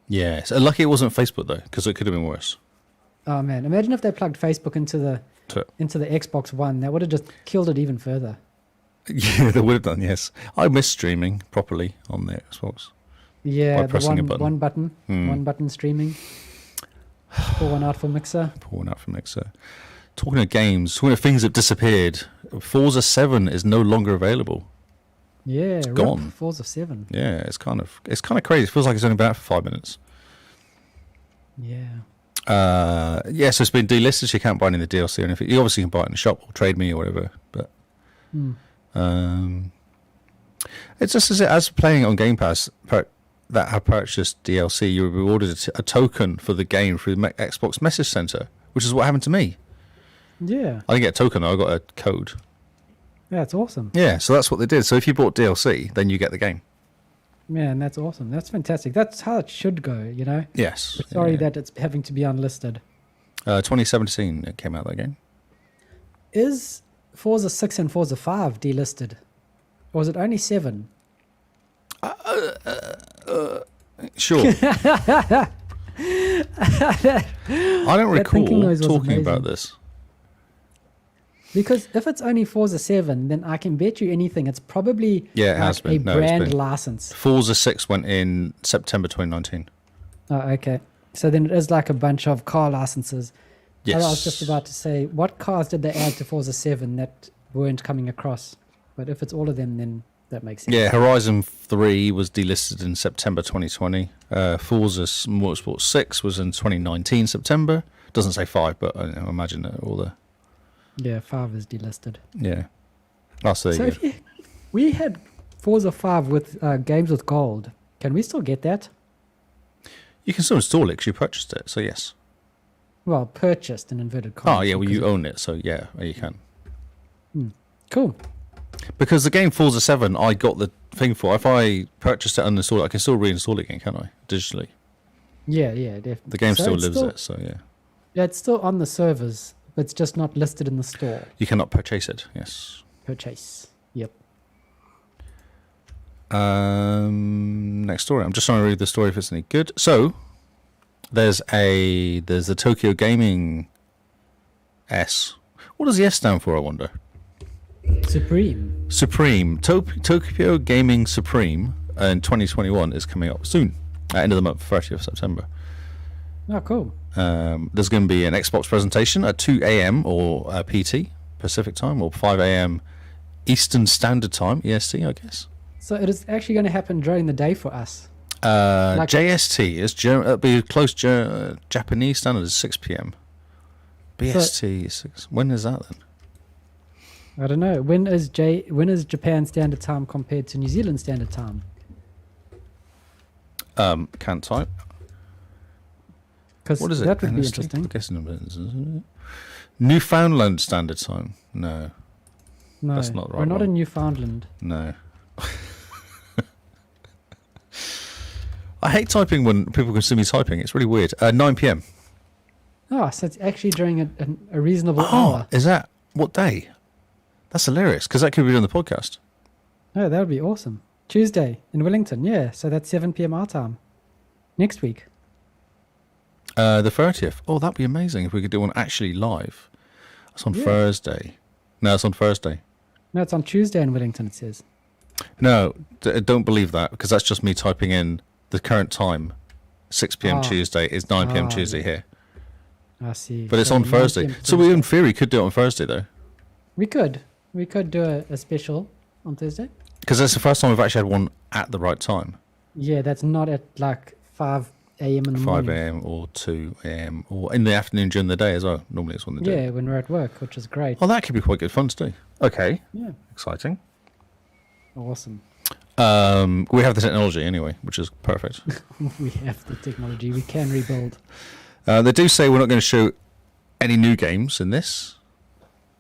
Speaker 2: Yeah, so lucky it wasn't Facebook though, because it could have been worse.
Speaker 1: Oh man, imagine if they plugged Facebook into the Xbox One. That would have just killed it even further.
Speaker 2: Yeah, they would have done. Yes, I miss streaming properly on the Xbox.
Speaker 1: Yeah,
Speaker 2: by pressing a button.
Speaker 1: One button streaming. Pour one out for Mixer.
Speaker 2: Pour one out for Mixer. Talking of games, talking of things that disappeared, Forza 7 is no longer available.
Speaker 1: Yeah,
Speaker 2: it's gone.
Speaker 1: Forza 7.
Speaker 2: Yeah, it's kind of crazy. It feels like it's only been out for 5 minutes.
Speaker 1: Yeah.
Speaker 2: So it's been delisted. So you can't buy any of the DLC or anything. You obviously can buy it in the shop or trade me or whatever. But It's just as playing it on Game Pass that have purchased DLC, you were rewarded a token for the game through the Xbox Message Center, which is what happened to me.
Speaker 1: Yeah.
Speaker 2: I didn't get a token, I got a code.
Speaker 1: Yeah, it's awesome.
Speaker 2: Yeah, so that's what they did. So if you bought DLC, then you get the game.
Speaker 1: Man, that's awesome. That's fantastic. That's how it should go, you know?
Speaker 2: Yes.
Speaker 1: Sorry that it's having to be unlisted.
Speaker 2: 2017 it came out, that game.
Speaker 1: Is Forza 6 and Forza 5 delisted? Or is it only 7?
Speaker 2: Sure. I don't recall talking about this.
Speaker 1: Because if it's only Forza 7, then I can bet you anything. It's probably
Speaker 2: it has been.
Speaker 1: A brand license.
Speaker 2: Forza 6 went in September 2019.
Speaker 1: Oh, okay. So then it is like a bunch of car licenses.
Speaker 2: Yes.
Speaker 1: I was just about to say, what cars did they add to Forza 7 that weren't coming across? But if it's all of them, then that makes sense.
Speaker 2: Yeah, Horizon 3 was delisted in September 2020. Forza Motorsport 6 was in 2019 September. Doesn't say 5, but I imagine all the...
Speaker 1: Yeah, 5 is delisted.
Speaker 2: Yeah. Oh, so
Speaker 1: we had Forza 5 with games with gold. Can we still get that?
Speaker 2: You can still install it because you purchased it, so yes.
Speaker 1: Well, purchased in inverted commas.
Speaker 2: Oh, yeah, well, you own it, so yeah, you can.
Speaker 1: Cool.
Speaker 2: Because the game Forza 7, I got the thing for. If I purchased it and uninstalled it, I can still reinstall it again, can't I? Digitally.
Speaker 1: Yeah, definitely.
Speaker 2: The game still lives it, so yeah.
Speaker 1: Yeah, it's still on the servers, but it's just not listed in the store.
Speaker 2: You cannot purchase it, yes.
Speaker 1: Purchase. Yep.
Speaker 2: Next story. I'm just trying to read the story if it's any good. So, there's the Tokyo Gaming S. What does the S stand for, I wonder? Supreme. Tokyo Gaming Supreme in 2021 is coming up soon. End of the month, 30th of September.
Speaker 1: Oh, cool.
Speaker 2: There's going to be an Xbox presentation at 2 a.m. or PT, Pacific time, or 5 a.m. Eastern Standard Time, EST, I guess.
Speaker 1: So it is actually going to happen during the day for us.
Speaker 2: JST is it'll be close Japanese standard is 6 p.m. BST is 6. When is that then?
Speaker 1: I don't know. When is Japan Standard Time compared to New Zealand Standard Time?
Speaker 2: Can't type.
Speaker 1: Because
Speaker 2: what is it?
Speaker 1: That would be
Speaker 2: NST?
Speaker 1: interesting.
Speaker 2: I guess it? Newfoundland Standard Time. No, that's not right.
Speaker 1: We're not in Newfoundland.
Speaker 2: No. I hate typing when people can see me typing. It's really weird. 9 p.m.
Speaker 1: Oh, so it's actually during a reasonable hour.
Speaker 2: Is that what day? That's hilarious because that could be on the podcast.
Speaker 1: Oh, that would be awesome. Tuesday in Wellington, yeah. So that's 7 p.m. our time. Next week.
Speaker 2: The 30th. Oh, that'd be amazing if we could do one actually live. It's on Thursday. No, it's on Thursday.
Speaker 1: No, it's on Tuesday in Wellington, it says.
Speaker 2: No, don't believe that because that's just me typing in the current time. 6 p.m. Tuesday is 9 p.m. Tuesday here.
Speaker 1: I see.
Speaker 2: But it's on Thursday. So we in theory could do it on Thursday though. We
Speaker 1: could do a special on Thursday.
Speaker 2: Because that's the first time we've actually had one at the right time.
Speaker 1: Yeah, that's not at like 5 a.m. in the morning.
Speaker 2: 5 a.m. or 2 a.m. or in the afternoon during the day as well. Normally it's on the day.
Speaker 1: Yeah, when we're at work, which is great.
Speaker 2: Oh, that could be quite good fun to do. Okay.
Speaker 1: Yeah.
Speaker 2: Exciting.
Speaker 1: Awesome.
Speaker 2: We have the technology anyway, which is perfect.
Speaker 1: We have the technology. We can rebuild.
Speaker 2: They do say we're not going to show any new games in this.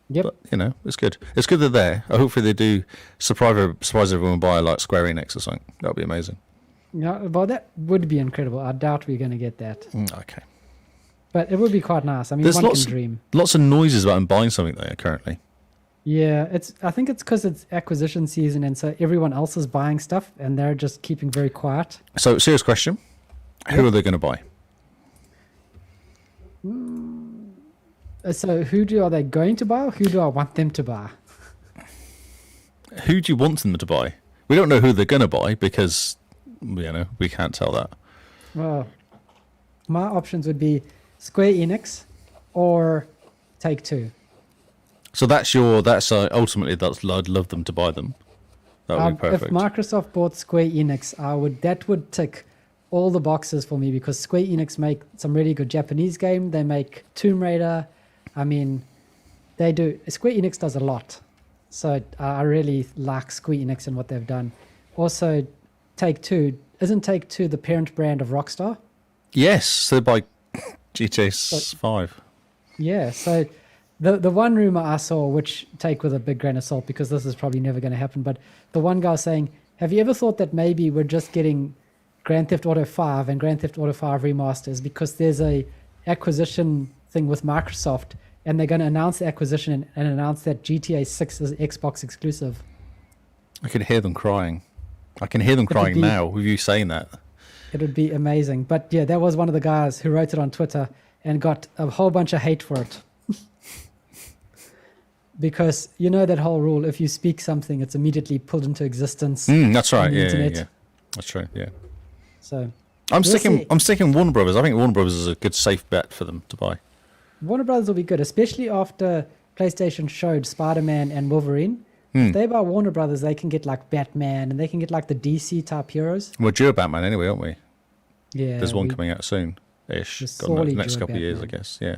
Speaker 1: Yep.
Speaker 2: But, it's good. It's good they're there. Hopefully they do surprise everyone by like Square Enix or something. That would be amazing.
Speaker 1: Yeah, well, that would be incredible. I doubt we're going to get that.
Speaker 2: Okay.
Speaker 1: But it would be quite nice. I mean, one can dream.
Speaker 2: Lots of noises about them buying something there currently.
Speaker 1: Yeah, I think it's because it's acquisition season, and so everyone else is buying stuff, and they're just keeping very quiet.
Speaker 2: So, serious question: who are they going to buy?
Speaker 1: So, are they going to buy, or who do I want them to buy?
Speaker 2: Who do you want them to buy? We don't know who they're going to buy because we can't tell that.
Speaker 1: Well, my options would be Square Enix or Take-Two.
Speaker 2: So that's ultimately I'd love them to buy them. That would be perfect.
Speaker 1: If Microsoft bought Square Enix, that would tick all the boxes for me because Square Enix make some really good Japanese game. They make Tomb Raider. I mean, they do. Square Enix does a lot. So I really like Square Enix and what they've done. Also, Take-Two, isn't Take-Two the parent brand of Rockstar?
Speaker 2: Yes, so by GTA 5.
Speaker 1: Yeah, so the one rumor I saw, which take with a big grain of salt because this is probably never going to happen, but the one guy saying, have you ever thought that maybe we're just getting Grand Theft Auto 5 and Grand Theft Auto 5 remasters because there's a acquisition thing with Microsoft and they're going to announce the acquisition and announce that GTA 6 is Xbox exclusive?
Speaker 2: I can hear them crying. I can hear them crying now with you saying that.
Speaker 1: It would be amazing. But yeah, that was one of the guys who wrote it on Twitter and got a whole bunch of hate for it. Because you know that whole rule, if you speak something, it's immediately pulled into existence.
Speaker 2: That's right.
Speaker 1: on the
Speaker 2: Yeah,
Speaker 1: internet.
Speaker 2: yeah. That's true. Yeah.
Speaker 1: So
Speaker 2: I'm
Speaker 1: we'll
Speaker 2: sticking.
Speaker 1: see.
Speaker 2: I'm sticking Warner Brothers. I think Warner Brothers is a good safe bet for them to buy.
Speaker 1: Warner Brothers will be good, especially after PlayStation showed Spider-Man and Wolverine. If they buy Warner Brothers, they can get like Batman and they can get like the DC type heroes.
Speaker 2: We're due a Batman anyway, aren't we?
Speaker 1: Yeah,
Speaker 2: There's one coming out soon-ish.
Speaker 1: We're
Speaker 2: Got
Speaker 1: sorely
Speaker 2: the next
Speaker 1: due a
Speaker 2: couple of years, I
Speaker 1: Batman.
Speaker 2: guess. Yeah.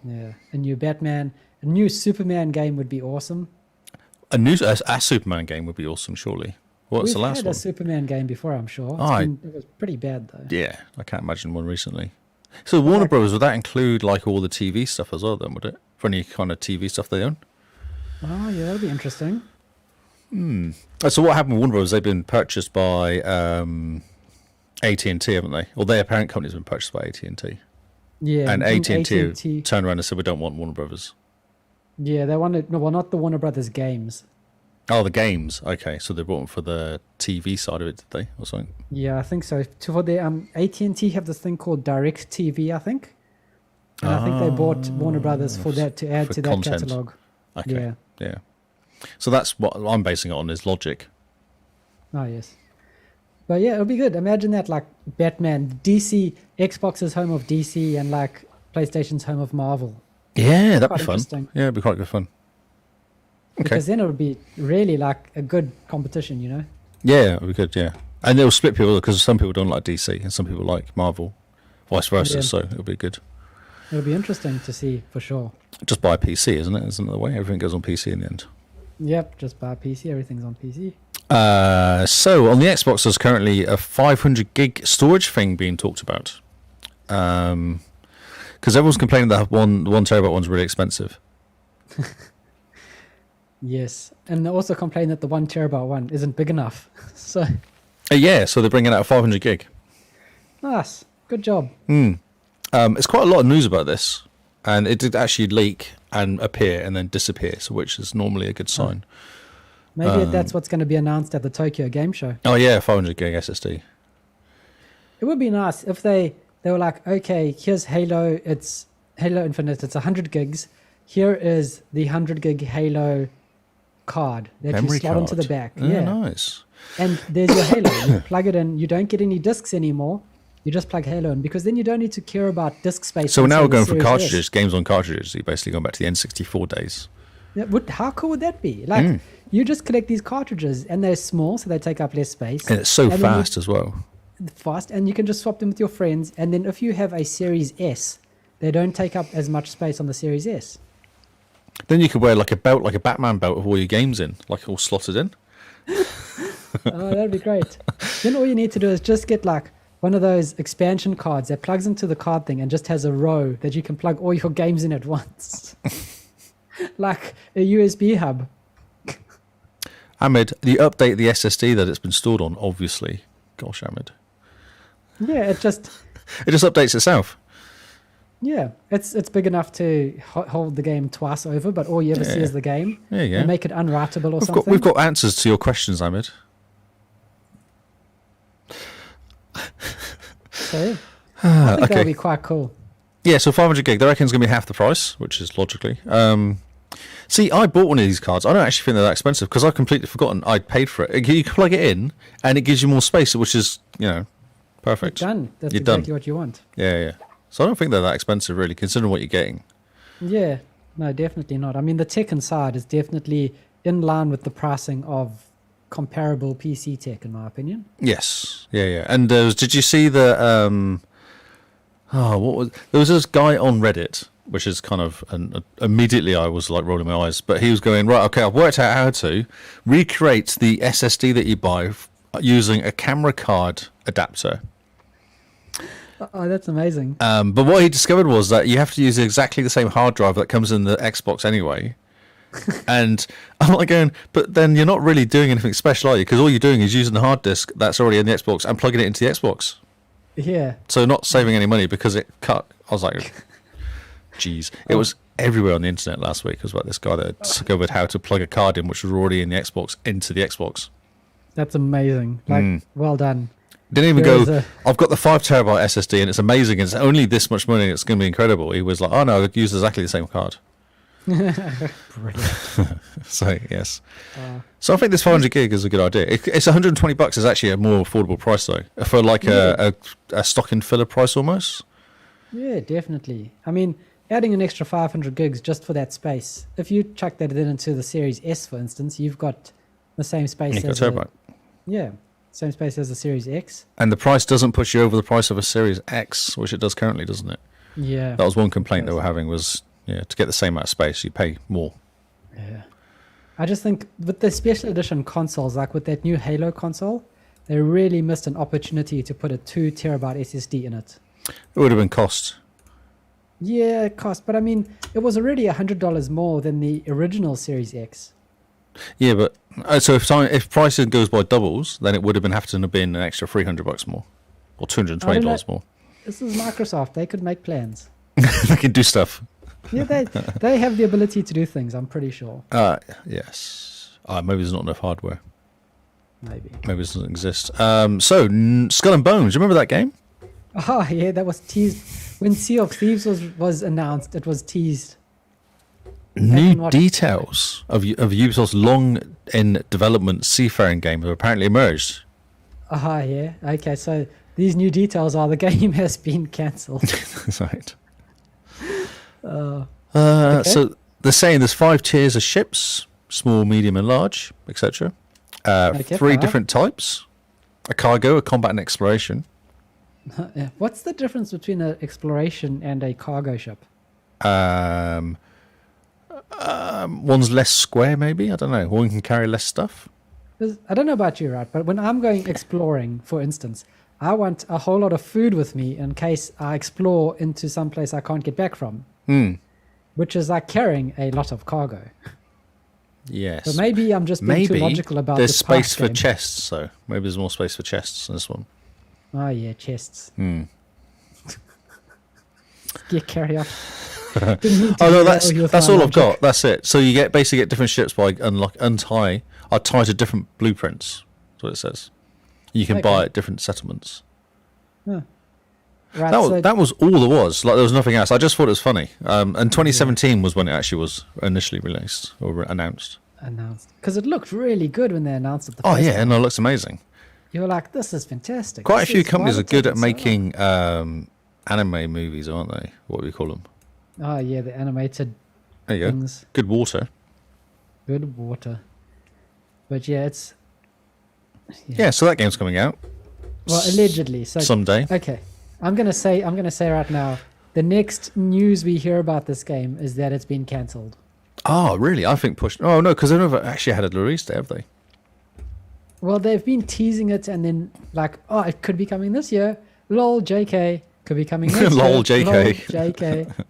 Speaker 1: Yeah, a new Batman, a new Superman game would be awesome.
Speaker 2: A Superman game would be awesome, surely. What's
Speaker 1: We've
Speaker 2: the last
Speaker 1: had
Speaker 2: one?
Speaker 1: a Superman game before, I'm sure. It was pretty bad though.
Speaker 2: Yeah, I can't imagine one recently. So Warner Brothers, would that include like all the TV stuff as well then, would it? For any kind of TV stuff they own?
Speaker 1: Oh yeah, that'll be interesting.
Speaker 2: So what happened with Warner Brothers, they've been purchased by AT&T, haven't they? Or their parent company's been purchased by AT&T.
Speaker 1: Yeah,
Speaker 2: And AT&T
Speaker 1: AT&T
Speaker 2: turned around and said, we don't want Warner Brothers.
Speaker 1: Yeah, they wanted not the Warner Brothers games.
Speaker 2: Oh, the games. Okay, so they brought them for the TV side of it, did they? Or something?
Speaker 1: Yeah, I think so. For their AT&T have this thing called Direct TV, I think. And I think they bought Warner Brothers for that to add
Speaker 2: for
Speaker 1: to that
Speaker 2: content.
Speaker 1: catalog.
Speaker 2: Okay.
Speaker 1: Yeah.
Speaker 2: Yeah. So that's what I'm basing it on, is logic.
Speaker 1: Oh yes. But yeah, it'll be good. Imagine that, like Batman, DC, Xbox is home of DC, and like PlayStation's home of Marvel.
Speaker 2: Yeah, that'd
Speaker 1: Quite
Speaker 2: be fun.
Speaker 1: interesting.
Speaker 2: Yeah, it'd be quite good fun. Okay.
Speaker 1: Because then it would be really like a good competition, you know?
Speaker 2: Yeah, it'd be good, yeah. And it'll split people, because some people don't like DC and some people like Marvel, vice versa,
Speaker 1: Yeah.
Speaker 2: so it'll be good.
Speaker 1: It'll be interesting to see for sure.
Speaker 2: Just buy a PC, isn't it? Isn't it the way? Everything goes on PC in the end.
Speaker 1: Yep, just buy a PC. Everything's on PC.
Speaker 2: So on the Xbox, there's currently a 500 gig storage thing being talked about. Because everyone's complaining that the one terabyte one's really expensive.
Speaker 1: Yes, and they also complain that the 1 terabyte one isn't big enough. So
Speaker 2: Yeah, so they're bringing out a 500 gig.
Speaker 1: nice, good job.
Speaker 2: It's quite a lot of news about this, and it did actually leak and appear and then disappear, so which is normally a good sign.
Speaker 1: Maybe that's what's going to be announced at the Tokyo Game Show.
Speaker 2: Oh yeah, 500 gig SSD.
Speaker 1: It would be nice if they were like, okay, here's Halo. It's Halo Infinite. It's 100 gigs. Here is the 100 gig Halo card that
Speaker 2: Memory
Speaker 1: you slot
Speaker 2: card.
Speaker 1: onto the back.
Speaker 2: Oh,
Speaker 1: Yeah,
Speaker 2: nice.
Speaker 1: and there's your Halo. You plug it in. You don't get any discs anymore. You just plug Halo in, because then you don't need to care about disk space.
Speaker 2: So now
Speaker 1: inside
Speaker 2: we're
Speaker 1: the
Speaker 2: going for
Speaker 1: Series S.
Speaker 2: cartridges, games on cartridges. So you're basically going back to the N64 days.
Speaker 1: Yeah, how cool would that be? Like, you just collect these cartridges, and they're small, so they take up less space.
Speaker 2: And it's so
Speaker 1: And then
Speaker 2: fast as well.
Speaker 1: Fast, and you can just swap them with your friends. And then if you have a Series S, they don't take up as much space on the Series S.
Speaker 2: Then you could wear like a belt, like a Batman belt with all your games in, like all slotted in.
Speaker 1: Oh, that'd be great. Then all you need to do is just get like one of those expansion cards that plugs into the card thing and just has a row that you can plug all your games in at once. Like a USB hub.
Speaker 2: Ahmed, you update the SSD that it's been stored on, obviously. Gosh, Ahmed.
Speaker 1: Yeah, it just
Speaker 2: updates itself.
Speaker 1: Yeah, it's big enough to hold the game twice over, but all you ever see is the game.
Speaker 2: There you go.
Speaker 1: And make it unwritable or something.
Speaker 2: We've got answers to your questions, Ahmed.
Speaker 1: So, yeah. I think
Speaker 2: Okay.
Speaker 1: that'll be quite cool.
Speaker 2: Yeah, so 500 gig, they reckon it's going to be half the price, which is logically. See, I bought one of these cards. I don't actually think they're that expensive because I've completely forgotten I'd paid for it. You can plug it in and it gives you more space, which is, perfect.
Speaker 1: Done. That's
Speaker 2: You're
Speaker 1: exactly
Speaker 2: done.
Speaker 1: what you want.
Speaker 2: Yeah. So I don't think they're that expensive, really, considering what you're getting.
Speaker 1: Yeah, no, definitely not. I mean, the tech inside is definitely in line with the pricing of comparable PC tech, in my opinion.
Speaker 2: Yes. Yeah. And did you see the... there was this guy on Reddit which is kind of immediately I was like rolling my eyes. But he was going, right, okay, I've worked out how to recreate the SSD that you buy using a camera card adapter.
Speaker 1: Oh, that's amazing.
Speaker 2: But what he discovered was that you have to use exactly the same hard drive that comes in the Xbox anyway. And I'm like going, but then you're not really doing anything special, are you? Because all you're doing is using the hard disk that's already in the Xbox and plugging it into the Xbox.
Speaker 1: Yeah.
Speaker 2: So not saving any money because it cut. I was like, geez. It was everywhere on the internet last week. It was about this guy that discovered how to plug a card in, which was already in the Xbox, into the Xbox.
Speaker 1: That's amazing. Like, well done.
Speaker 2: Didn't even I've got the 5 terabyte SSD and it's amazing. It's only this much money. It's going to be incredible. He was like, oh no, I use exactly the same card.
Speaker 1: Brilliant.
Speaker 2: So, yes. So I think this 500 gig is a good idea. It's $120 is actually a more affordable price though. For like a stocking filler price almost.
Speaker 1: Yeah, definitely. I mean, adding an extra 500 gigs just for that space. If you chuck that then into the Series S, for instance, you've got the same space as same space as the Series X.
Speaker 2: And the price doesn't push you over the price of a Series X, which it does currently, doesn't it?
Speaker 1: Yeah.
Speaker 2: That was one complaint they were having was, to get the same amount of space, you pay more.
Speaker 1: Yeah. I just think with the special edition consoles, like with that new Halo console, they really missed an opportunity to put a 2 terabyte SSD in it.
Speaker 2: It would have been cost.
Speaker 1: Yeah, it cost. But I mean, it was already $100 more than the original Series X.
Speaker 2: Yeah, but so if pricing goes by doubles, then it would have been an extra $300 more, or $220 more.
Speaker 1: This is Microsoft; they could make plans.
Speaker 2: They can do stuff.
Speaker 1: Yeah, they have the ability to do things. I'm pretty sure.
Speaker 2: Yes. Maybe there's not enough hardware.
Speaker 1: Maybe
Speaker 2: it doesn't exist. So Skull and Bones. You remember that game?
Speaker 1: Oh yeah, that was teased when Sea of Thieves was announced. It was teased.
Speaker 2: New details of Ubisoft's long in development seafaring game have apparently emerged.
Speaker 1: Yeah. Okay, so these new details are the game has been cancelled.
Speaker 2: Right.
Speaker 1: Okay.
Speaker 2: So they're saying there's 5 tiers of ships, small, medium, and large, etc. 3 different types: a cargo, a combat, and exploration.
Speaker 1: What's the difference between an exploration and a cargo ship?
Speaker 2: One's less square, maybe. I don't know. One can carry less stuff.
Speaker 1: I don't know about you, right? But when I'm going exploring, for instance, I want a whole lot of food with me in case I explore into some place I can't get back from. Which is like carrying a lot of cargo.
Speaker 2: Yes.
Speaker 1: So maybe I'm just being too logical about this.
Speaker 2: There's space for chests, so maybe there's more space for chests in this one.
Speaker 1: Oh yeah, chests. Get carry on.
Speaker 2: That's all I've got. That's it. So you basically get different ships by are tied to different blueprints. That's what it says. You can buy at different settlements.
Speaker 1: Huh. Right,
Speaker 2: that was all there was. Like there was nothing else. I just thought it was funny. And 2017 was when it actually was initially released or announced.
Speaker 1: Because it looked really good when they announced it.
Speaker 2: And it looks amazing.
Speaker 1: You were like, "This is fantastic."
Speaker 2: Quite a few companies are good at making anime movies, aren't they? What do we call them?
Speaker 1: Oh yeah, the animated
Speaker 2: things. Good water.
Speaker 1: Good water. But yeah, it's...
Speaker 2: Yeah, so that game's coming out.
Speaker 1: Well, allegedly. So
Speaker 2: someday.
Speaker 1: Okay. I'm gonna say right now, the next news we hear about this game is that it's been cancelled.
Speaker 2: Oh, really? I think pushed... Oh, no, because they've never actually had a release day, have they?
Speaker 1: Well, they've been teasing it and then like, it could be coming this year. Lol, JK. Could be coming next year.
Speaker 2: Lol, JK.
Speaker 1: Lol, JK.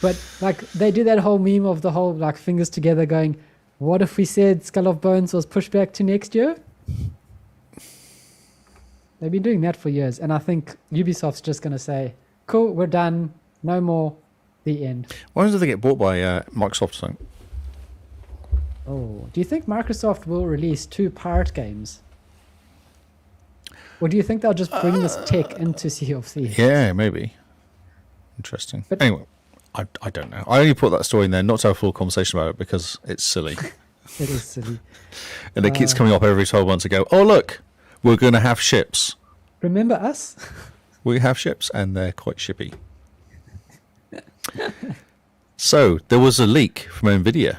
Speaker 1: But like they do that whole meme of the whole like fingers together going, what if we said Skull of Bones was pushed back to next year? They've been doing that for years. And I think Ubisoft's just going to say, cool, we're done. No more. The end.
Speaker 2: Why don't they get bought by Microsoft or something?
Speaker 1: Oh, do you think Microsoft will release 2 pirate games? Or do you think they'll just bring this tech into Sea of Thieves?
Speaker 2: Yeah, maybe. Interesting. But anyway, I don't know. I only put that story in there not to have a full conversation about it because it's silly.
Speaker 1: It is silly.
Speaker 2: And it keeps coming up every 12 months ago. Oh, look, we're going to have ships.
Speaker 1: Remember us?
Speaker 2: We have ships and they're quite shippy. So there was a leak from NVIDIA.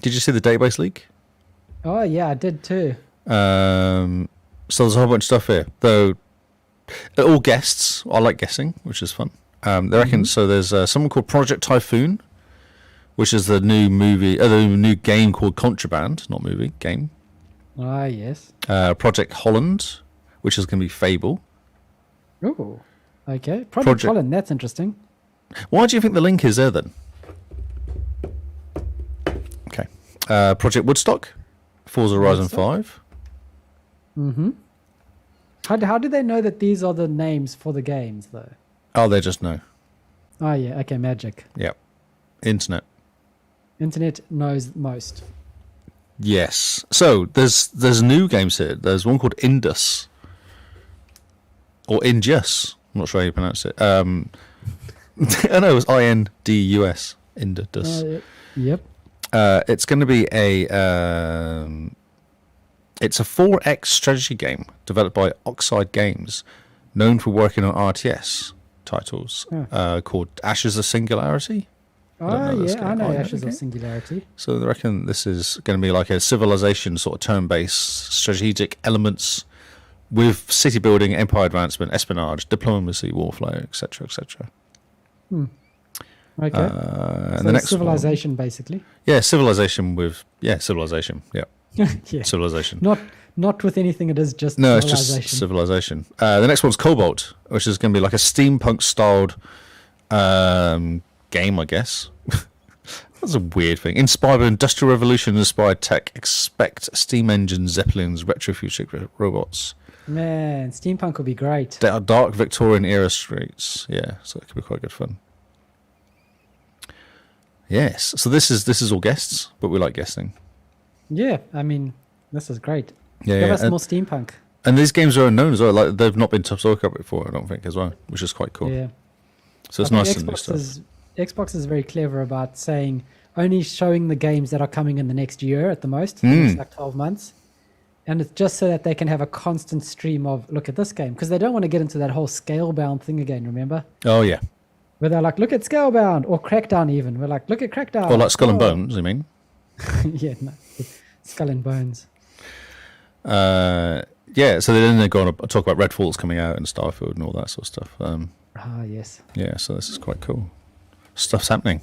Speaker 2: Did you see the database leak?
Speaker 1: Oh, yeah, I did too.
Speaker 2: So there's a whole bunch of stuff here. Though, all guests. I like guessing, which is fun. They reckon so. There's someone called Project Typhoon, which is the new the new game called Contraband, not movie, game.
Speaker 1: Ah, yes.
Speaker 2: Project Holland, which is going to be Fable.
Speaker 1: Oh, okay. Project Holland, that's interesting.
Speaker 2: Why do you think the link is there then? Okay. Project Woodstock, Forza Horizon 5.
Speaker 1: Mm-hmm. How do they know that these are the names for the games, though?
Speaker 2: Oh, they just know.
Speaker 1: Oh, yeah. Okay, magic.
Speaker 2: Yep. Internet.
Speaker 1: Internet knows most.
Speaker 2: Yes. So there's new games here. There's one called Indus. Or Indus. I'm not sure how you pronounce it. I know it was Indus. Indus.
Speaker 1: Yep.
Speaker 2: It's going to be it's a 4X strategy game developed by Oxide Games, known for working on RTS titles, called Ashes of Singularity.
Speaker 1: I know Ashes of Singularity.
Speaker 2: So I reckon this is going to be like a Civilization sort of turn-based strategic elements with city building, empire advancement, espionage, diplomacy, warfare, etc., etc.
Speaker 1: Okay.
Speaker 2: And
Speaker 1: so
Speaker 2: the next
Speaker 1: Civilization,
Speaker 2: one,
Speaker 1: basically.
Speaker 2: Yeah, Civilization with Civilization. Yeah.
Speaker 1: Yeah.
Speaker 2: Civilization.
Speaker 1: Not with anything. It is just
Speaker 2: no,
Speaker 1: Civilization.
Speaker 2: it's just Civilization. The next one's Cobalt, which is going to be like a steampunk styled game, I guess. That's a weird thing. Inspired by Industrial Revolution inspired tech. Expect steam engines, zeppelins, retrofuturistic robots.
Speaker 1: Man, steampunk would be great.
Speaker 2: Dark Victorian era streets. Yeah, so it could be quite good fun. Yes. So this is all guests, but we like guesting.
Speaker 1: Yeah, I mean, this is great.
Speaker 2: Yeah,
Speaker 1: Give us more steampunk.
Speaker 2: And these games are unknown as well. Like they've not been talked about before, I don't think, as well, which is quite cool.
Speaker 1: Yeah.
Speaker 2: So it's nice and new stuff.
Speaker 1: Xbox is very clever about saying only showing the games that are coming in the next year at the most, next like 12 months. And it's just so that they can have a constant stream of, look at this game. Because they don't want to get into that whole scale-bound thing again, remember?
Speaker 2: Oh, yeah.
Speaker 1: Where they're like, look at Scalebound, or Crackdown even. We're like, look at Crackdown.
Speaker 2: Or like Skull and Bones, you mean?
Speaker 1: Yeah, no. Skull and Bones.
Speaker 2: Yeah, so then they go on to talk about Redfall's coming out and Starfield and all that sort of stuff.
Speaker 1: Yes.
Speaker 2: Yeah, so this is quite cool. Stuff's happening.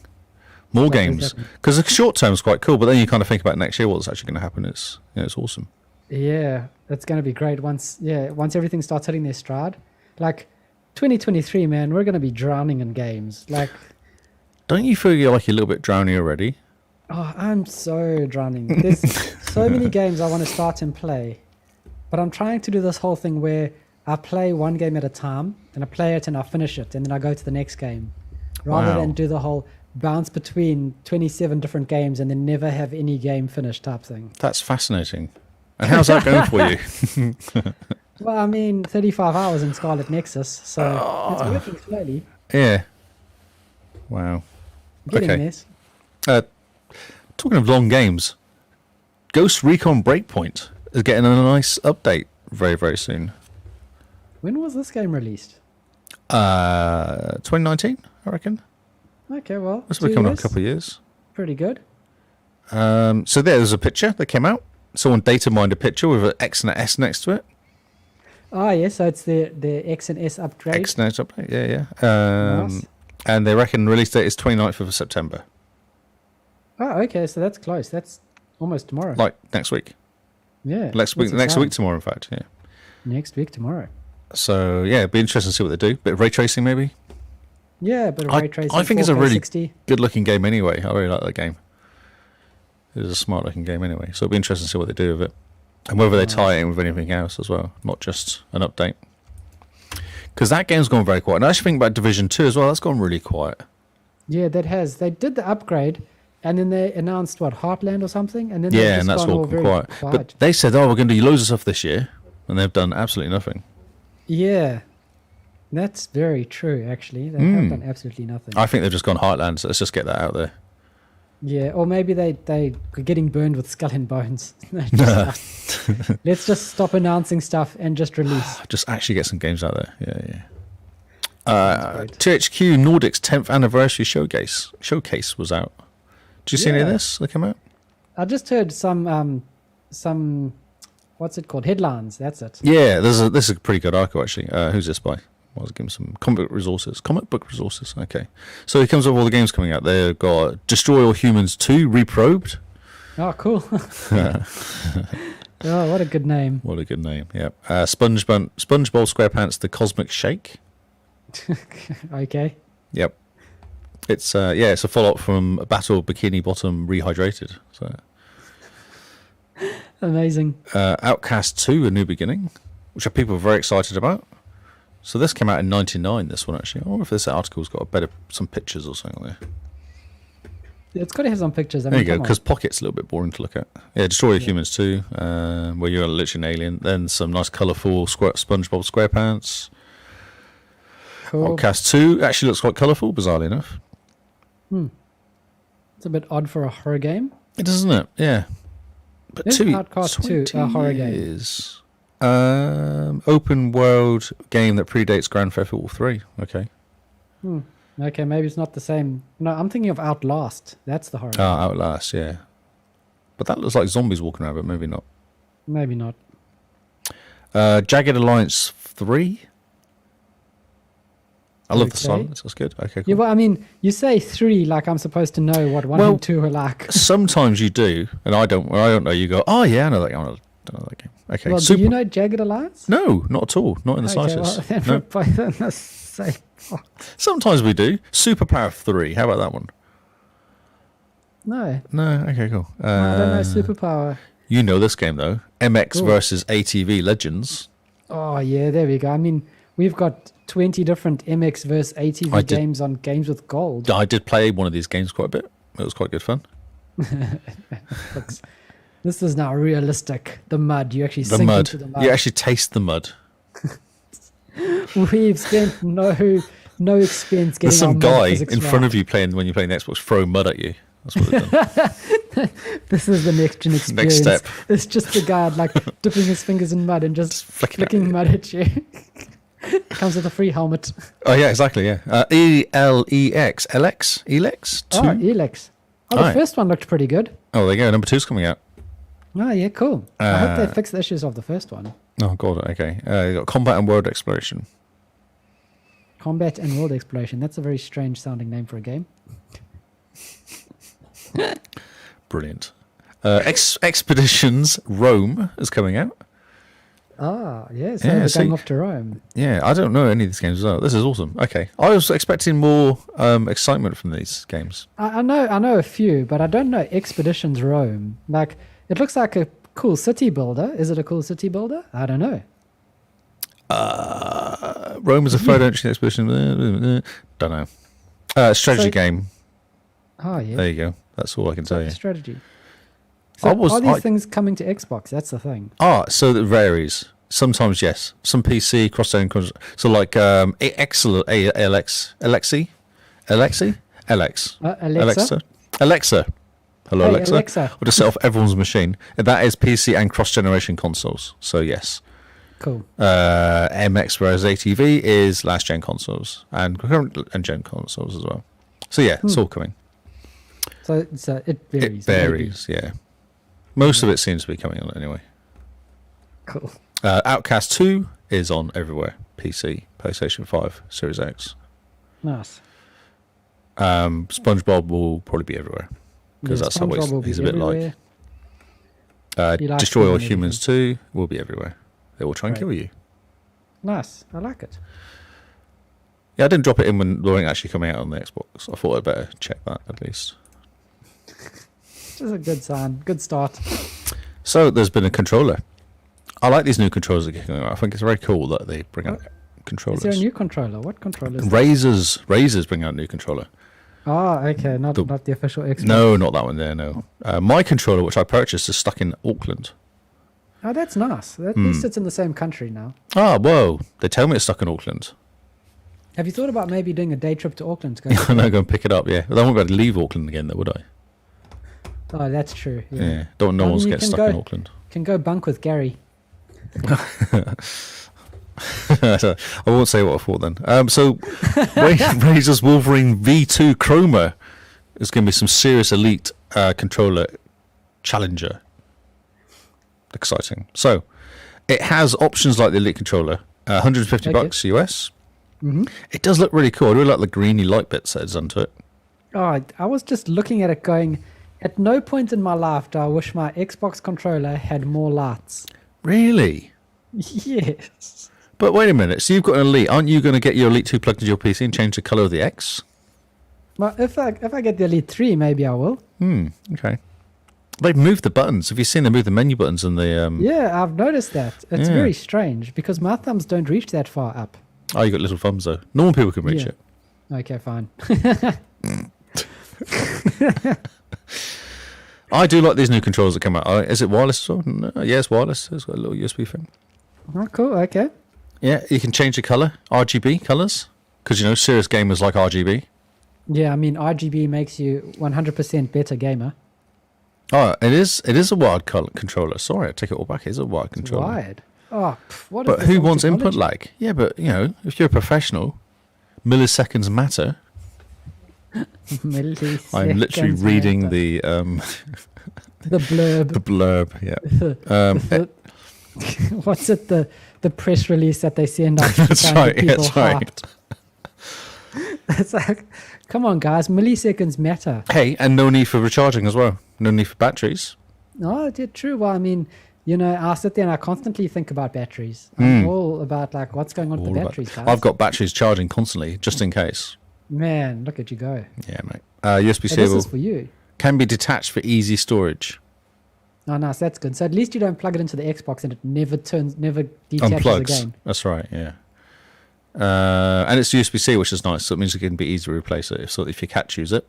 Speaker 2: More games. Because the short term is quite cool, but then you kind of think about next year, what's actually going to happen. It's awesome.
Speaker 1: Yeah, it's going to be great once everything starts hitting their stride. Like 2023, man, we're going to be drowning in games. Like,
Speaker 2: don't you feel you're like a little bit drowning already?
Speaker 1: Oh, I'm so drowning. There's so many games I want to start and play, but I'm trying to do this whole thing where I play one game at a time, and I play it and I finish it, and then I go to the next game, rather than do the whole bounce between 27 different games and then never have any game finished type thing.
Speaker 2: That's fascinating. And how's that going for you?
Speaker 1: Well, I mean, 35 hours in Scarlet Nexus, so it's working slowly.
Speaker 2: Yeah. Wow.
Speaker 1: Getting this.
Speaker 2: Talking of long games, Ghost Recon Breakpoint is getting a nice update very, very soon.
Speaker 1: When was this game released?
Speaker 2: 2019, I reckon.
Speaker 1: Okay, well,
Speaker 2: It's been coming up a couple of years.
Speaker 1: Pretty good.
Speaker 2: So there's a picture that came out. Someone data mined a picture with an X and an S next to it.
Speaker 1: Oh, yes, so it's the X and S upgrade.
Speaker 2: X and S upgrade, yeah. Nice. And they reckon release date is 29th of September.
Speaker 1: Oh, okay, so that's close. That's almost tomorrow.
Speaker 2: Like next week.
Speaker 1: Yeah.
Speaker 2: Next week tomorrow, in fact, yeah.
Speaker 1: Next week tomorrow.
Speaker 2: So, yeah, it'd be interesting to see what they do. Bit of ray tracing, maybe?
Speaker 1: Yeah, a bit of ray tracing.
Speaker 2: I think it's a
Speaker 1: 4K
Speaker 2: really
Speaker 1: 60.
Speaker 2: good-looking game anyway. I really like that game. It is a smart-looking game anyway. So it'll be interesting to see what they do with it. And whether they tie it in with anything else as well, not just an update. Because that game's gone very quiet. And I actually think about Division 2 as well. That's gone really quiet.
Speaker 1: Yeah, that has. They did the upgrade, and then they announced, Heartland or something? And then
Speaker 2: and that's all very quiet. But they said, we're going to do loads of stuff this year. And they've done absolutely nothing.
Speaker 1: Yeah. That's very true, actually. They have done absolutely nothing.
Speaker 2: I think they've just gone Heartland, so let's just get that out there.
Speaker 1: Yeah, or maybe they were getting burned with Skull and Bones. Let's just stop announcing stuff and just release.
Speaker 2: Just actually get some games out there. Yeah. THQ Nordic's 10th anniversary showcase was out. Did you see any of this that came out?
Speaker 1: I just heard some what's it called? Headlines. That's it.
Speaker 2: Yeah, this is a pretty good article actually. Who's this by? I was giving some comic book resources. Comic book resources. Okay. So he comes up with all the games coming out. They've got Destroy All Humans 2, Reprobed.
Speaker 1: Oh, cool. Oh, what a good name.
Speaker 2: What a good name. Yep. SpongeBob SquarePants: The Cosmic Shake.
Speaker 1: Okay.
Speaker 2: Yep. It's it's a follow up from Battle Bikini Bottom Rehydrated. So
Speaker 1: amazing.
Speaker 2: Outcast 2: A New Beginning, which people are very excited about. So this came out in '99. This one actually. I wonder if this article's got some pictures or something there.
Speaker 1: It's got to have some pictures.
Speaker 2: There you go, because Pocket's a little bit boring to look at. Yeah, Destroy All Humans 2, where you're literally an alien. Then some nice colourful SpongeBob SquarePants.
Speaker 1: Cool.
Speaker 2: Outcast 2 actually looks quite colourful, bizarrely enough.
Speaker 1: It's a bit odd for a horror game.
Speaker 2: It does, isn't it? Yeah. But
Speaker 1: Is Outcast 2 a horror game?
Speaker 2: Years. Open world game that predates Grand Theft Auto 3. Okay.
Speaker 1: Okay, maybe it's not the same. No, I'm thinking of Outlast. That's the horror game.
Speaker 2: Outlast, yeah. But that looks like zombies walking around, but maybe not.
Speaker 1: Maybe not.
Speaker 2: Jagged Alliance 3. I love the silence. That's good. Okay, cool.
Speaker 1: Yeah, well, I mean, you say 3 like I'm supposed to know what 1 and 2 are like.
Speaker 2: Sometimes you do, and I don't know. You go, oh yeah, I know that game. I know that game. Okay.
Speaker 1: Well, do you know Jagged Alliance?
Speaker 2: No, not at all. Not in the slightest.
Speaker 1: Well, then no.
Speaker 2: Sometimes we do. Superpower 3. How about that one?
Speaker 1: No.
Speaker 2: No. Okay, cool.
Speaker 1: No, I don't know Superpower.
Speaker 2: You know this game though. MX versus ATV Legends.
Speaker 1: Oh yeah, there we go. I mean, we've got 20 different MX versus ATV games on Games with Gold.
Speaker 2: I did play one of these games quite a bit. It was quite good fun.
Speaker 1: This is now realistic. The mud. You actually sink into the mud.
Speaker 2: You actually taste the mud.
Speaker 1: We've spent no expense getting.
Speaker 2: There's some guy in front
Speaker 1: right.
Speaker 2: of you when you're playing the Xbox throwing mud at you. That's what they've done.
Speaker 1: This is the next gen experience.
Speaker 2: Next step.
Speaker 1: It's just the guy like dipping his fingers in mud and just flicking mud at you. Comes with a free helmet.
Speaker 2: Oh yeah, exactly. Yeah. ELEX, Elex, Elex 2.
Speaker 1: Oh, Elex. Oh, the first one looked pretty good.
Speaker 2: Oh, there you go. Number 2's coming out.
Speaker 1: Oh yeah, cool. I hope they fix the issues of the first one.
Speaker 2: Oh god. Okay. You got Combat and World Exploration.
Speaker 1: Combat and World Exploration. That's a very strange sounding name for a game.
Speaker 2: Brilliant. Expeditions Rome is coming out.
Speaker 1: Ah, yeah, so we're going off to Rome.
Speaker 2: Yeah, I don't know any of these games as well. This is awesome. Okay. I was expecting more excitement from these games.
Speaker 1: I know a few, but I don't know Expeditions Rome. Like, it looks like a cool city builder. Is it a cool city builder? I don't know.
Speaker 2: Rome is a photo entry expedition. Don't know. Strategy game.
Speaker 1: Oh, yeah.
Speaker 2: There you go. That's all I can tell you.
Speaker 1: Strategy. So are these things coming to Xbox? That's the thing.
Speaker 2: So it varies. Sometimes yes. Some PC cross-gen. So like Alexi, Alexa. Hello,
Speaker 1: hey,
Speaker 2: Alexa.
Speaker 1: Alexa.
Speaker 2: I'll just set off everyone's machine. And that is PC and cross-generation consoles. So yes.
Speaker 1: Cool.
Speaker 2: MX versus ATV is last-gen consoles and current and gen consoles as well. So yeah, it's all coming.
Speaker 1: So it varies.
Speaker 2: It varies, yeah. Most of it seems to be coming on anyway.
Speaker 1: Cool.
Speaker 2: Outcast 2 is on everywhere. PC, PlayStation 5, Series X.
Speaker 1: Nice.
Speaker 2: SpongeBob will probably be everywhere. Because that's how he's a bit like. Destroy All Humans 2 will be everywhere. They will try and kill you.
Speaker 1: Nice. I like it.
Speaker 2: Yeah, I didn't drop it in when they weren't actually coming out on the Xbox. I thought I'd better check that at least.
Speaker 1: Just a good sign. Good start.
Speaker 2: So there's been a controller. I like these new controllers that are coming out. I think it's very cool that they bring out controllers.
Speaker 1: Is there a new controller? What controller is
Speaker 2: Razers bring out a new controller.
Speaker 1: Oh, okay. Not the official Xbox.
Speaker 2: No, not that one there, no. My controller, which I purchased, is stuck in Auckland.
Speaker 1: Oh, that's nice. At least it's in the same country now.
Speaker 2: Oh, whoa. They tell me it's stuck in Auckland.
Speaker 1: Have you thought about maybe doing a day trip to Auckland? To
Speaker 2: go go and pick it up, yeah. But I won't be able to leave Auckland again, though, would I?
Speaker 1: Oh, that's true. Yeah.
Speaker 2: Don't no one's get stuck in Auckland.
Speaker 1: Can go bunk with Gary.
Speaker 2: I won't say what I thought then. So, Razer's Wolverine V2 Chroma is going to be some serious elite controller challenger. Exciting. So, it has options like the elite controller. $150 US. It does look really cool. I really like the greeny light bits that it's onto it.
Speaker 1: Oh, I was just looking at it going, at no point in my life do I wish my Xbox controller had more lights.
Speaker 2: Really?
Speaker 1: Yes.
Speaker 2: But wait a minute. So you've got an Elite. Aren't you going to get your Elite 2 plugged into your PC and change the colour of the X?
Speaker 1: Well, if I get the Elite 3, maybe I will.
Speaker 2: Okay. They've moved the buttons. Have you seen they moved the menu buttons and the...
Speaker 1: Yeah, I've noticed that. It's
Speaker 2: Yeah.
Speaker 1: very strange because my thumbs don't reach that far up.
Speaker 2: Oh, you got little thumbs though. Normal people can reach
Speaker 1: Yeah.
Speaker 2: it.
Speaker 1: Okay, fine.
Speaker 2: I do like these new controllers that come out. Is it wireless as well? No, yeah, it's wireless. It's got a little USB thing.
Speaker 1: Oh, cool. Okay.
Speaker 2: Yeah, you can change the colour. RGB colours. Because, serious gamers like RGB.
Speaker 1: Yeah, I mean, RGB makes you 100% better gamer.
Speaker 2: Oh, it is a wired controller. Sorry, I take it all back. It is a wired controller.
Speaker 1: Wired. Oh, what is
Speaker 2: But
Speaker 1: this
Speaker 2: who
Speaker 1: old
Speaker 2: wants input
Speaker 1: technology?
Speaker 2: lag? Yeah, but, if you're a professional, milliseconds matter.
Speaker 1: Milliseconds
Speaker 2: I'm literally reading
Speaker 1: matter.
Speaker 2: the
Speaker 1: The blurb.
Speaker 2: the blurb. Yeah.
Speaker 1: What's it? The press release that they send out. To
Speaker 2: That's
Speaker 1: try and
Speaker 2: right.
Speaker 1: get people
Speaker 2: That's right.
Speaker 1: hyped. It's like, come on, guys, milliseconds matter.
Speaker 2: Hey, and no need for recharging as well. No need for batteries.
Speaker 1: No, yeah, true. Well, I mean, I sit there and I constantly think about batteries. I'm all about like what's going on with the batteries, guys.
Speaker 2: I've got batteries charging constantly, just in case.
Speaker 1: Man, look at you go.
Speaker 2: Yeah, mate. USB-C
Speaker 1: Hey, this is for you.
Speaker 2: can be detached for easy storage.
Speaker 1: Oh, nice. That's good. So at least you don't plug it into the Xbox and it never detaches
Speaker 2: Unplugs.
Speaker 1: again.
Speaker 2: That's right. Yeah. And it's USB-C, which is nice. So it means it can be easy to replace it. So if your cat chews it,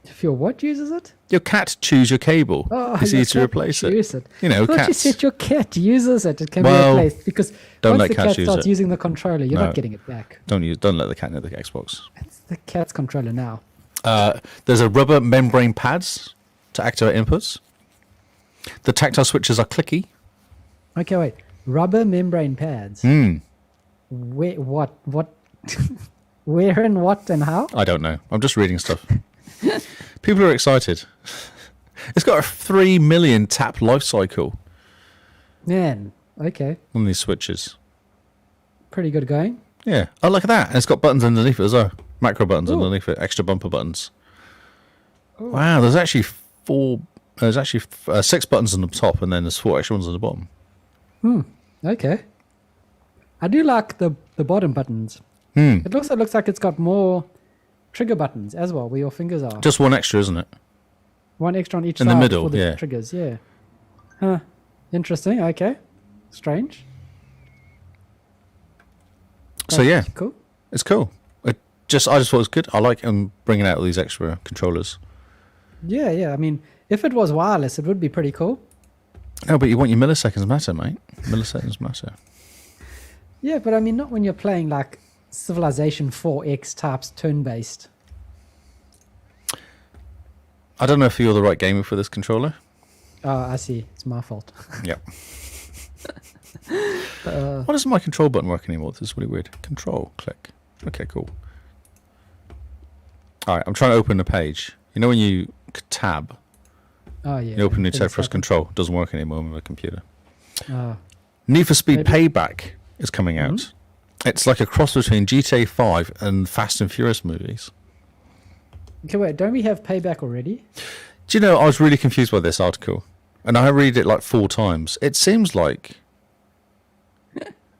Speaker 1: If your what uses it?
Speaker 2: your cat chews your cable.
Speaker 1: Oh,
Speaker 2: it's
Speaker 1: your
Speaker 2: easy to
Speaker 1: cat
Speaker 2: replace it.
Speaker 1: chews it.
Speaker 2: You know,
Speaker 1: I thought you
Speaker 2: cats.
Speaker 1: said your cat uses it. It can
Speaker 2: Well,
Speaker 1: be replaced because
Speaker 2: don't
Speaker 1: once
Speaker 2: let
Speaker 1: the
Speaker 2: cats
Speaker 1: cat
Speaker 2: use
Speaker 1: starts
Speaker 2: it.
Speaker 1: using the controller, you're
Speaker 2: No.
Speaker 1: not getting it back.
Speaker 2: Don't let the cat near the Xbox.
Speaker 1: It's the cat's controller now.
Speaker 2: There's a rubber membrane pads to activate inputs. The tactile switches are clicky.
Speaker 1: Okay, wait. Rubber membrane pads. Where? What? Where and what and how?
Speaker 2: I don't know. I'm just reading stuff. People are excited. It's got a 3 million tap life cycle
Speaker 1: Man, okay.
Speaker 2: on these switches.
Speaker 1: Pretty good going.
Speaker 2: Yeah. Oh, look at that. And it's got buttons underneath it as well. Macro buttons
Speaker 1: Ooh.
Speaker 2: underneath it. Extra bumper buttons. Wow. There's actually 6 buttons on the top and then there's 4 extra ones on the bottom.
Speaker 1: Okay. I do like the bottom buttons. It also looks like it's got more trigger buttons as well, where your fingers are.
Speaker 2: Just one extra, isn't it?
Speaker 1: One extra on each
Speaker 2: In
Speaker 1: side
Speaker 2: the middle,
Speaker 1: for the
Speaker 2: yeah.
Speaker 1: triggers, yeah. Huh. Interesting, okay. Strange.
Speaker 2: So
Speaker 1: But
Speaker 2: yeah,
Speaker 1: Cool.
Speaker 2: it's cool. I just thought it was good. I like bringing out all these extra controllers.
Speaker 1: Yeah. I mean, if it was wireless, it would be pretty cool.
Speaker 2: No, but you want your milliseconds matter, mate. Milliseconds matter.
Speaker 1: Yeah, but I mean, not when you're playing like Civilization 4X types turn-based.
Speaker 2: I don't know if you're the right gamer for this controller.
Speaker 1: Oh, I see. It's my fault.
Speaker 2: Yep. Why doesn't my control button work anymore? This is really weird. Control, click. Okay, cool. All right, I'm trying to open a page. You know when you tab,
Speaker 1: Oh, yeah.
Speaker 2: you open new tab,
Speaker 1: things
Speaker 2: press
Speaker 1: happen.
Speaker 2: control. It doesn't work anymore on my computer.
Speaker 1: Oh,
Speaker 2: Need for Speed
Speaker 1: Maybe.
Speaker 2: Payback is coming out. It's like a cross between GTA 5 and Fast and Furious movies.
Speaker 1: okay, wait. Don't we have Payback already?
Speaker 2: Do you know, I was really confused by this article. And I read it like 4 times. It seems like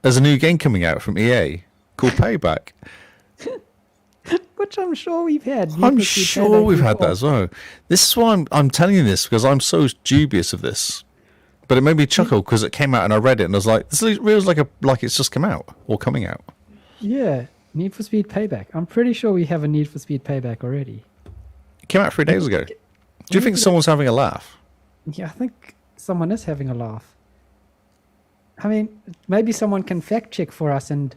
Speaker 2: there's a new game coming out from EA called Payback.
Speaker 1: Which I'm sure we've had.
Speaker 2: I'm
Speaker 1: Need for Speed
Speaker 2: sure
Speaker 1: Payback
Speaker 2: we've had
Speaker 1: before.
Speaker 2: that as well. This is why I'm telling you this, because I'm so dubious of this. But it made me chuckle because it came out and I read it and I was like, this feels like it's just come out or coming out.
Speaker 1: Yeah, Need for Speed Payback. I'm pretty sure we have a Need for Speed Payback already.
Speaker 2: It came out 3 days ago. Do you think someone's having a laugh?
Speaker 1: Yeah, I think someone is having a laugh. I mean, maybe someone can fact check for us and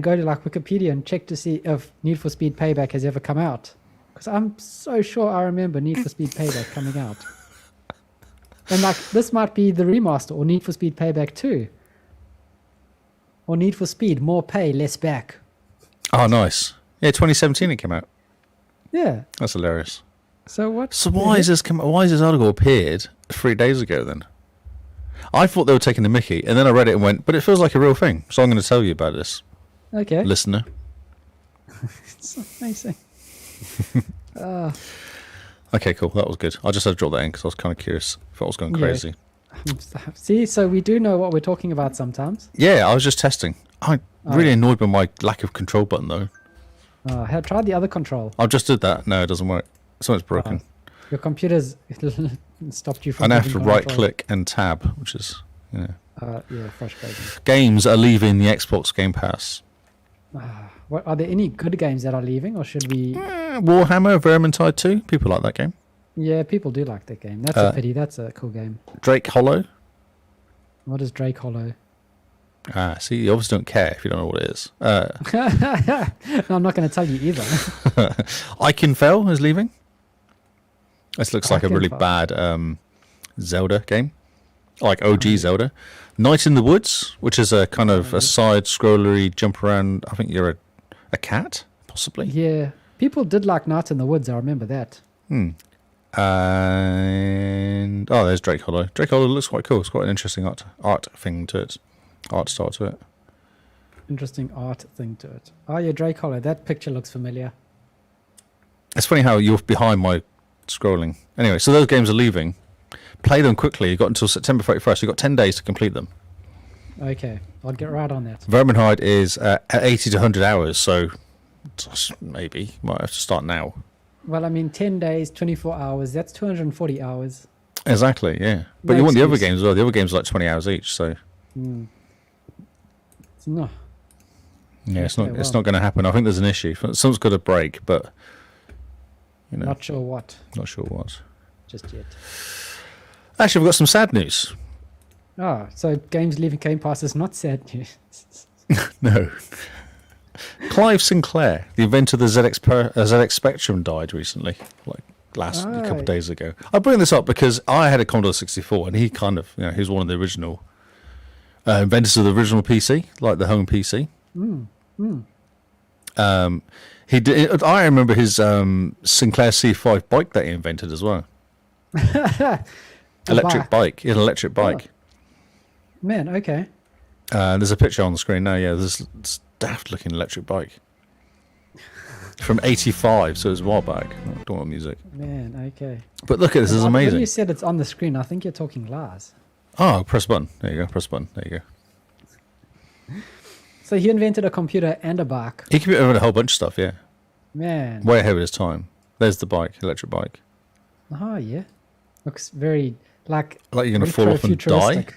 Speaker 1: go to like Wikipedia and check to see if Need for Speed Payback has ever come out. Because I'm so sure I remember Need for Speed Payback coming out. And like, this might be the remaster or Need for Speed Payback 2. Or Need for Speed, more pay, less back.
Speaker 2: Oh, nice. Yeah, 2017 it came out.
Speaker 1: Yeah.
Speaker 2: That's hilarious.
Speaker 1: So what?
Speaker 2: So why is this article appeared 3 days ago then? I thought they were taking the mickey, and then I read it and went, but it feels like a real thing, so I'm going to tell you about this.
Speaker 1: Okay.
Speaker 2: listener.
Speaker 1: It's amazing.
Speaker 2: Okay, cool. That was good. I just had to drop that in because I was kind of curious if I was going crazy.
Speaker 1: See, so we do know what we're talking about sometimes.
Speaker 2: Yeah, I was just testing. I'm really annoyed by my lack of control button, though.
Speaker 1: Have tried the other control.
Speaker 2: I just did that. No, it doesn't work. Something's broken.
Speaker 1: Your computer's stopped you from.
Speaker 2: I now have to
Speaker 1: giving
Speaker 2: right
Speaker 1: control.
Speaker 2: click and tab, which is,
Speaker 1: Yeah, frustrating.
Speaker 2: Games are leaving the Xbox Game Pass.
Speaker 1: What are there any good games that are leaving, or should we?
Speaker 2: Warhammer, Vermintide 2. People like that game.
Speaker 1: Yeah, people do like that game. That's a pity. That's a cool game.
Speaker 2: Drake Hollow.
Speaker 1: What is Drake Hollow?
Speaker 2: See, you obviously don't care if you don't know what it is.
Speaker 1: No, I'm not going to tell you either.
Speaker 2: Iconfell is leaving. This looks like a really
Speaker 1: Iconfell.
Speaker 2: bad Zelda game, like OG Zelda. Night in the Woods, which is a kind of a side-scrollery jump around. I think you're a cat, possibly.
Speaker 1: Yeah, people did like Night in the Woods. I remember that.
Speaker 2: And there's Drake Hollow. Drake Hollow looks quite cool. It's quite an interesting art thing to it, art style to it.
Speaker 1: Interesting art thing to it. Oh, yeah, Drake Hollow. That picture looks familiar.
Speaker 2: It's funny how you're behind my scrolling. Anyway, so those games are leaving. Play them quickly. You've got until September 31st. You've got 10 days to complete them.
Speaker 1: Okay, I'll get right on that.
Speaker 2: Vermintide is at 80 to 100 hours, so maybe might have to start now.
Speaker 1: Well, I mean, 10 days, 24 hours. That's 240 hours.
Speaker 2: Exactly, yeah. But
Speaker 1: No
Speaker 2: you want the other
Speaker 1: excuse.
Speaker 2: games as well. The other games are like 20 hours each, so
Speaker 1: No.
Speaker 2: yeah, it's
Speaker 1: Okay,
Speaker 2: not going to happen. I think there's an issue. Something's got to break, but
Speaker 1: Not sure what
Speaker 2: not sure what.
Speaker 1: just yet.
Speaker 2: Actually, we've got some sad news.
Speaker 1: So games leaving Game Pass is not sad news.
Speaker 2: No. Clive Sinclair, the inventor of the ZX Spectrum, died recently, like a couple of days ago. I bring this up because I had a Commodore 64, and he kind of, he was one of the original inventors of the original PC, like the home PC. He did. I remember his Sinclair C5 bike that he invented as well. Electric bike, an electric bike.
Speaker 1: Man, okay.
Speaker 2: There's a picture on the screen now. Yeah, there's this daft-looking electric bike from '85, so it was a while back. I don't want music.
Speaker 1: Man, okay.
Speaker 2: But look at this, is
Speaker 1: When
Speaker 2: amazing.
Speaker 1: you said it's on the screen, I think you're talking lies.
Speaker 2: Oh, press button. There you go. Press button. There you go.
Speaker 1: So he invented a computer and a bike.
Speaker 2: He could invent a whole bunch of stuff. Yeah,
Speaker 1: Man.
Speaker 2: way ahead of his time. There's the bike, electric bike.
Speaker 1: Oh, yeah. Looks very like
Speaker 2: Like you're gonna fall off and die.
Speaker 1: retro-futuristic.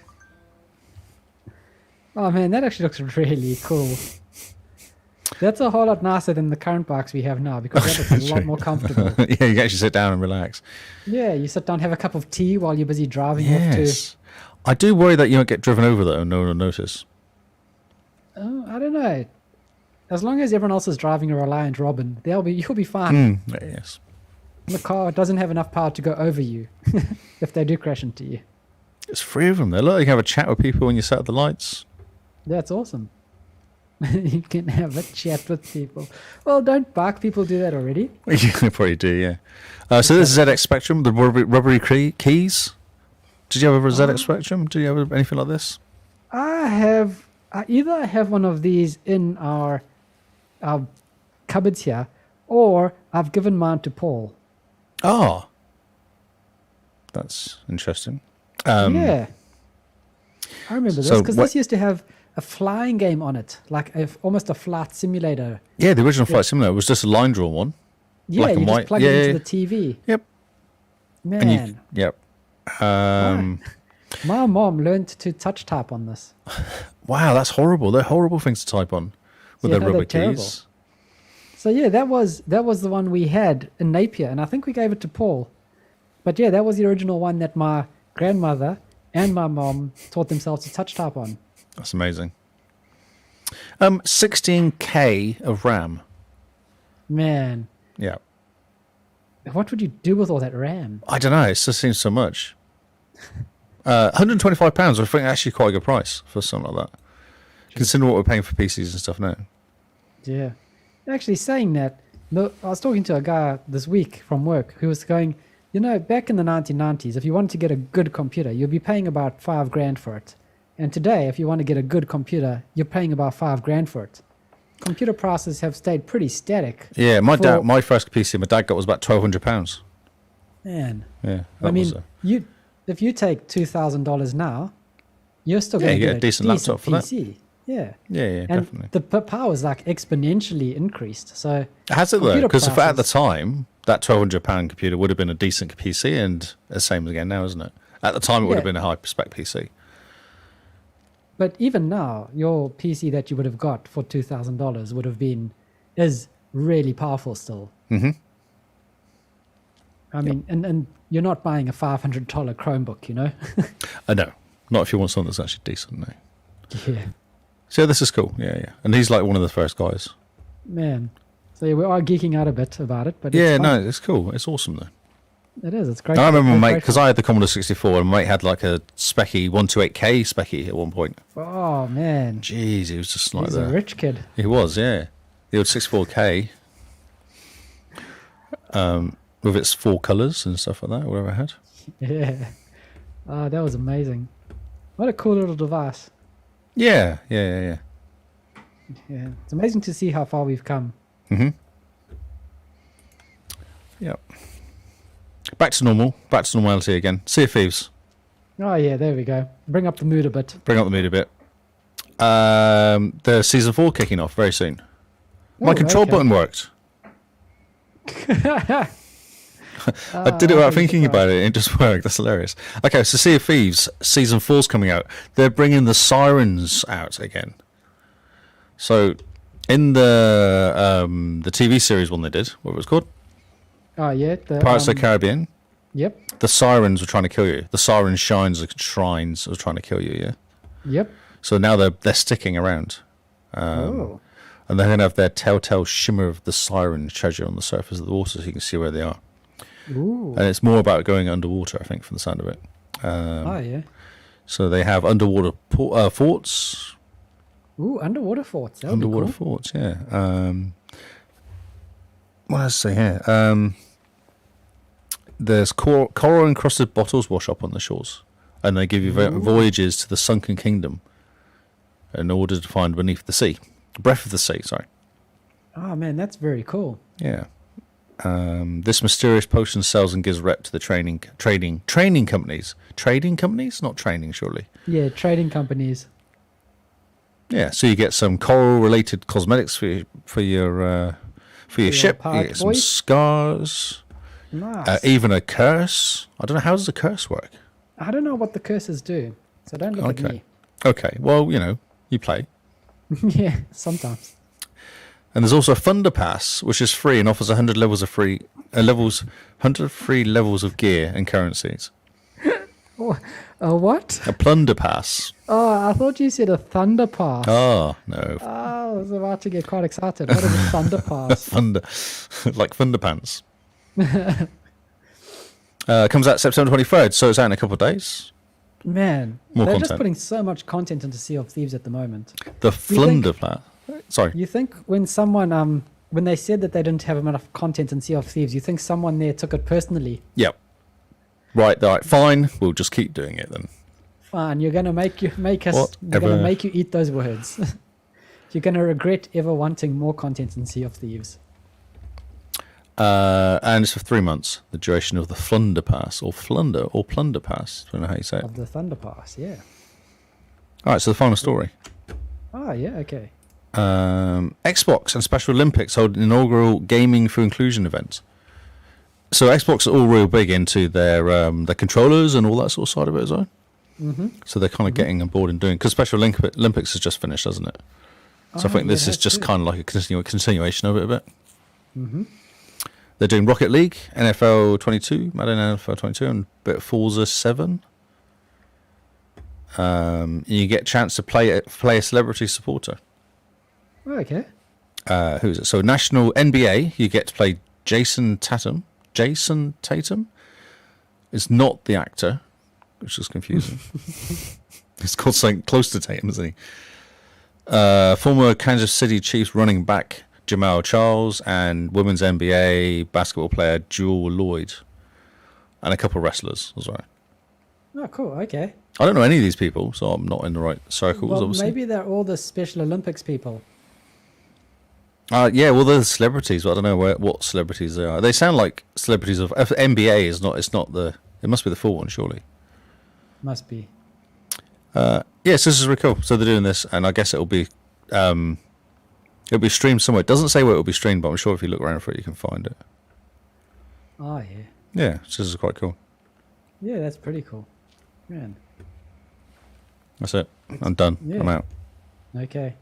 Speaker 1: Oh man, that actually looks really cool. That's a whole lot nicer than the current bikes we have now because that looks a lot more comfortable.
Speaker 2: Yeah, you can actually sit down and relax.
Speaker 1: Yeah, you sit down, have a cup of tea while you're busy driving off
Speaker 2: Yes. I do worry that you won't get driven over though and no one will notice.
Speaker 1: to. I don't know. As long as everyone else is driving a Reliant Robin, you'll be fine.
Speaker 2: Yes.
Speaker 1: The car doesn't have enough power to go over you if they do crash into you.
Speaker 2: It's free of them there. Look, you can have a chat with people when you set up the lights.
Speaker 1: That's awesome. You can have a chat with people. Well, don't bike people do that already.
Speaker 2: You probably do, yeah. So this is ZX Spectrum, the rubbery keys. Did you have a ZX Spectrum? Did you have anything like this?
Speaker 1: I either have one of these in our cupboards here, or I've given mine to Paul.
Speaker 2: Oh. That's interesting.
Speaker 1: Yeah. I remember this
Speaker 2: so
Speaker 1: because this used to have a flying game on it, like almost a flight simulator.
Speaker 2: Yeah, the original Flight Simulator was just a line drawn one.
Speaker 1: Yeah,
Speaker 2: Black
Speaker 1: you
Speaker 2: and
Speaker 1: just
Speaker 2: white.
Speaker 1: plug
Speaker 2: Yeah,
Speaker 1: it into
Speaker 2: yeah.
Speaker 1: the TV.
Speaker 2: Yep.
Speaker 1: Man,
Speaker 2: Yep.
Speaker 1: my mom learned to touch type on this.
Speaker 2: Wow, that's horrible. They're horrible things to type on with
Speaker 1: Yeah,
Speaker 2: their
Speaker 1: no, they're
Speaker 2: rubber
Speaker 1: terrible.
Speaker 2: keys.
Speaker 1: So yeah, that was the one we had in Napier, and I think we gave it to Paul. But yeah, that was the original one that my grandmother and my mom taught themselves to touch type on.
Speaker 2: That's amazing. 16K of RAM.
Speaker 1: Man,
Speaker 2: Yeah.
Speaker 1: what would you do with all that RAM?
Speaker 2: I don't know. It just seems so much. £125, I think actually quite a good price for something like that. Consider what we're paying for PCs and stuff now.
Speaker 1: Yeah. Actually, saying that, I was talking to a guy this week from work who was going, back in the 1990s, if you wanted to get a good computer, you'd be paying about $5,000 for it. And today, if you want to get a good computer, you're paying about $5,000 for it. computer prices have stayed pretty static.
Speaker 2: Yeah, my first PC my dad got was about £1,200.
Speaker 1: Man,
Speaker 2: Yeah,
Speaker 1: I mean, if you take $2,000 now, you're still going to
Speaker 2: you
Speaker 1: get
Speaker 2: a decent laptop for that.
Speaker 1: PC. Yeah,
Speaker 2: Yeah,
Speaker 1: and
Speaker 2: definitely.
Speaker 1: the power is like exponentially increased. So
Speaker 2: Has it though? Because at the
Speaker 1: prices-
Speaker 2: time, that £1,200 computer would have been a decent PC, and the same again now, isn't it? At the time, it would have
Speaker 1: Yeah.
Speaker 2: been a high spec PC.
Speaker 1: But even now, your PC that you would have got for $2,000 would have been is really powerful still.
Speaker 2: Mm-hmm.
Speaker 1: I mean, and you're not buying a $500 Chromebook, you know?
Speaker 2: No, not if you want something that's actually decent. No.
Speaker 1: Yeah,
Speaker 2: So this is cool. Yeah. And he's like one of the first guys.
Speaker 1: man. So yeah, we are geeking out a bit about it, but
Speaker 2: Yeah,
Speaker 1: it's
Speaker 2: no,
Speaker 1: fun.
Speaker 2: it's cool. It's awesome though.
Speaker 1: It is. It's great.
Speaker 2: I remember my mate,
Speaker 1: great
Speaker 2: because I had the Commodore 64, and my mate had like a Speccy 128K Speccy at one point.
Speaker 1: fun. Oh man,
Speaker 2: Jeez, he was just like
Speaker 1: he's a
Speaker 2: that.
Speaker 1: rich kid.
Speaker 2: He was, yeah. The old 64K. With its 4 colours and stuff like that, whatever it had.
Speaker 1: Yeah. Oh, that was amazing. What a cool little device.
Speaker 2: Yeah.
Speaker 1: Yeah, it's amazing to see how far we've come.
Speaker 2: Mm-hmm. Yep. Back to normality again. Sea of Thieves.
Speaker 1: Oh yeah, there we go. Bring up the mood a bit.
Speaker 2: Bring up the mood a bit. The season 4 kicking off very soon. My
Speaker 1: Oh,
Speaker 2: control
Speaker 1: okay.
Speaker 2: button worked. I did it without thinking about it. It just worked. That's hilarious. Okay, so Sea of Thieves season 4's coming out. They're bringing the sirens out again. So in the TV series one they did, what it was called,
Speaker 1: Oh yeah, the
Speaker 2: Pirates of the Caribbean.
Speaker 1: Yep,
Speaker 2: The sirens were trying to kill you. The siren shrines were trying to kill you. Yeah.
Speaker 1: yep.
Speaker 2: So now they're sticking around.
Speaker 1: Oh,
Speaker 2: And they're going to have their telltale shimmer of the siren treasure on the surface of the water so you can see where they are.
Speaker 1: ooh.
Speaker 2: And it's more about going underwater, I think, from the sound of it.
Speaker 1: Oh yeah.
Speaker 2: So they have underwater forts.
Speaker 1: Ooh, underwater forts. That would be
Speaker 2: Underwater
Speaker 1: cool.
Speaker 2: forts, yeah. What does it say here? There's coral encrusted bottles wash up on the shores. And they give you voyages to the sunken kingdom in order to find beneath the sea. Breath of the sea, sorry.
Speaker 1: Oh man, that's very cool.
Speaker 2: Yeah. This mysterious potion sells and gives rep to the training companies. Trading companies? Not training, surely.
Speaker 1: Yeah, trading companies.
Speaker 2: Yeah, so you get some coral-related cosmetics for your ship. You
Speaker 1: pirate
Speaker 2: get some
Speaker 1: boys.
Speaker 2: scars,
Speaker 1: Nice.
Speaker 2: even a curse. I don't know, how does the curse work?
Speaker 1: I don't know what the curses do, so don't look
Speaker 2: Okay.
Speaker 1: at me.
Speaker 2: Okay, well, you play.
Speaker 1: Yeah, sometimes.
Speaker 2: And there's also a Thunder Pass, which is free and offers 100 levels of 100 free levels of gear and currencies.
Speaker 1: Oh, a what?
Speaker 2: A Plunder Pass.
Speaker 1: Oh, I thought you said a thunder pass.
Speaker 2: Oh, no.
Speaker 1: Oh, I was about to get quite excited. What is a thunder pass?
Speaker 2: Thunder, like Thunder Pants. Comes out September 23rd, so it's out in a couple of days.
Speaker 1: Man,
Speaker 2: More
Speaker 1: they're just
Speaker 2: content.
Speaker 1: putting so much content into Sea of Thieves at the moment.
Speaker 2: The
Speaker 1: think-
Speaker 2: Thunder Pass. Sorry.
Speaker 1: You think when someone when they said that they didn't have enough content in Sea of Thieves, you think someone there took it personally?
Speaker 2: Yep. Right, fine. We'll just keep doing it then.
Speaker 1: Fine, you're gonna make us. We're
Speaker 2: Whatever.
Speaker 1: gonna make you eat those words. You're gonna regret ever wanting more content in Sea of Thieves.
Speaker 2: And it's for 3 months. The duration of the Flunder Pass, or Plunder Pass. I don't know how you say it.
Speaker 1: Of the Thunder Pass, yeah.
Speaker 2: All right, so the final story.
Speaker 1: Oh yeah, okay.
Speaker 2: Xbox and Special Olympics hold an inaugural Gaming for Inclusion event. So Xbox are all real big into their controllers and all that sort of side of it as well.
Speaker 1: Mm-hmm.
Speaker 2: So they're kind of getting on board and doing, because Special Olympics has just finished, hasn't it? So I think this is just kind of like a continuation of it a bit.
Speaker 1: Mm-hmm.
Speaker 2: They're doing Rocket League, NFL 22, Madden NFL 22, and a bit of Forza 7. You get a chance to play a celebrity supporter.
Speaker 1: Okay.
Speaker 2: Who is it? So National NBA, you get to play Jason Tatum. Jason Tatum is not the actor, which is confusing. It's called something close to Tatum, isn't he? Former Kansas City Chiefs running back Jamal Charles and women's NBA basketball player Jewel Lloyd, and a couple of wrestlers as well.
Speaker 1: Oh, cool. Okay.
Speaker 2: I don't know any of these people, so I'm not in the right circles,
Speaker 1: Well,
Speaker 2: obviously.
Speaker 1: maybe they're all the Special Olympics people.
Speaker 2: Yeah, well, they're celebrities, but I don't know what celebrities they are. They sound like celebrities of NBA. Is not. It's not the. It must be the full one, surely.
Speaker 1: Must be.
Speaker 2: Yes, this is really cool. So they're doing this, and I guess it'll be streamed somewhere. It doesn't say where it'll be streamed, but I'm sure if you look around for it, you can find it.
Speaker 1: Oh yeah.
Speaker 2: Yeah, so this is quite cool.
Speaker 1: Yeah, that's pretty cool. Man.
Speaker 2: That's it. I'm done.
Speaker 1: Yeah.
Speaker 2: I'm out.
Speaker 1: Okay.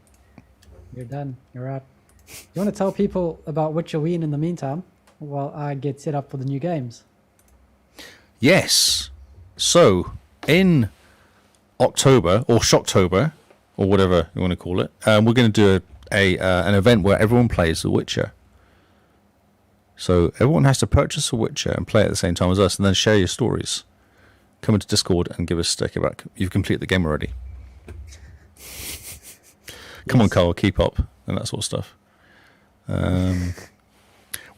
Speaker 1: You're done. You're out. You want to tell people about Witcher Ween in the meantime, while I get set up for the new games?
Speaker 2: Yes. So in October or Shocktober or whatever you want to call it, we're going to do an event where everyone plays The Witcher. So everyone has to purchase The Witcher and play it at the same time as us, and then share your stories. Come into Discord and give us a sticker back. You've completed the game already. Come on, Carl, keep up and that sort of stuff.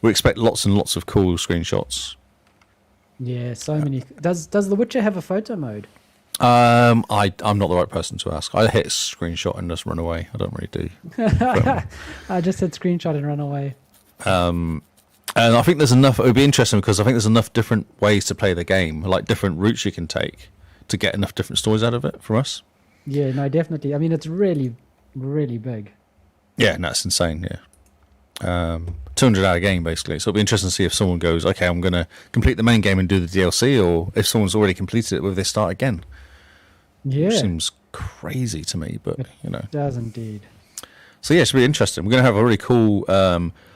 Speaker 2: We expect lots and lots of cool screenshots.
Speaker 1: Yeah, so many. Does The Witcher have a photo mode?
Speaker 2: I'm not the right person to ask. I hit screenshot and just run away. I don't really do.
Speaker 1: I just hit screenshot and run away.
Speaker 2: And I think there's enough. It would be interesting because I think there's enough different ways to play the game, like different routes you can take to get enough different stories out of it from us.
Speaker 1: Yeah, no, definitely. I mean, it's really, really big.
Speaker 2: Yeah, and that's insane. Yeah, 200-hour game basically. So it'll be interesting to see if someone goes, okay, I'm going to complete the main game and do the DLC, or if someone's already completed it, will they start again?
Speaker 1: Yeah,
Speaker 2: Which seems crazy to me, but
Speaker 1: it does indeed.
Speaker 2: So yeah, it's really interesting. We're going to have a really cool.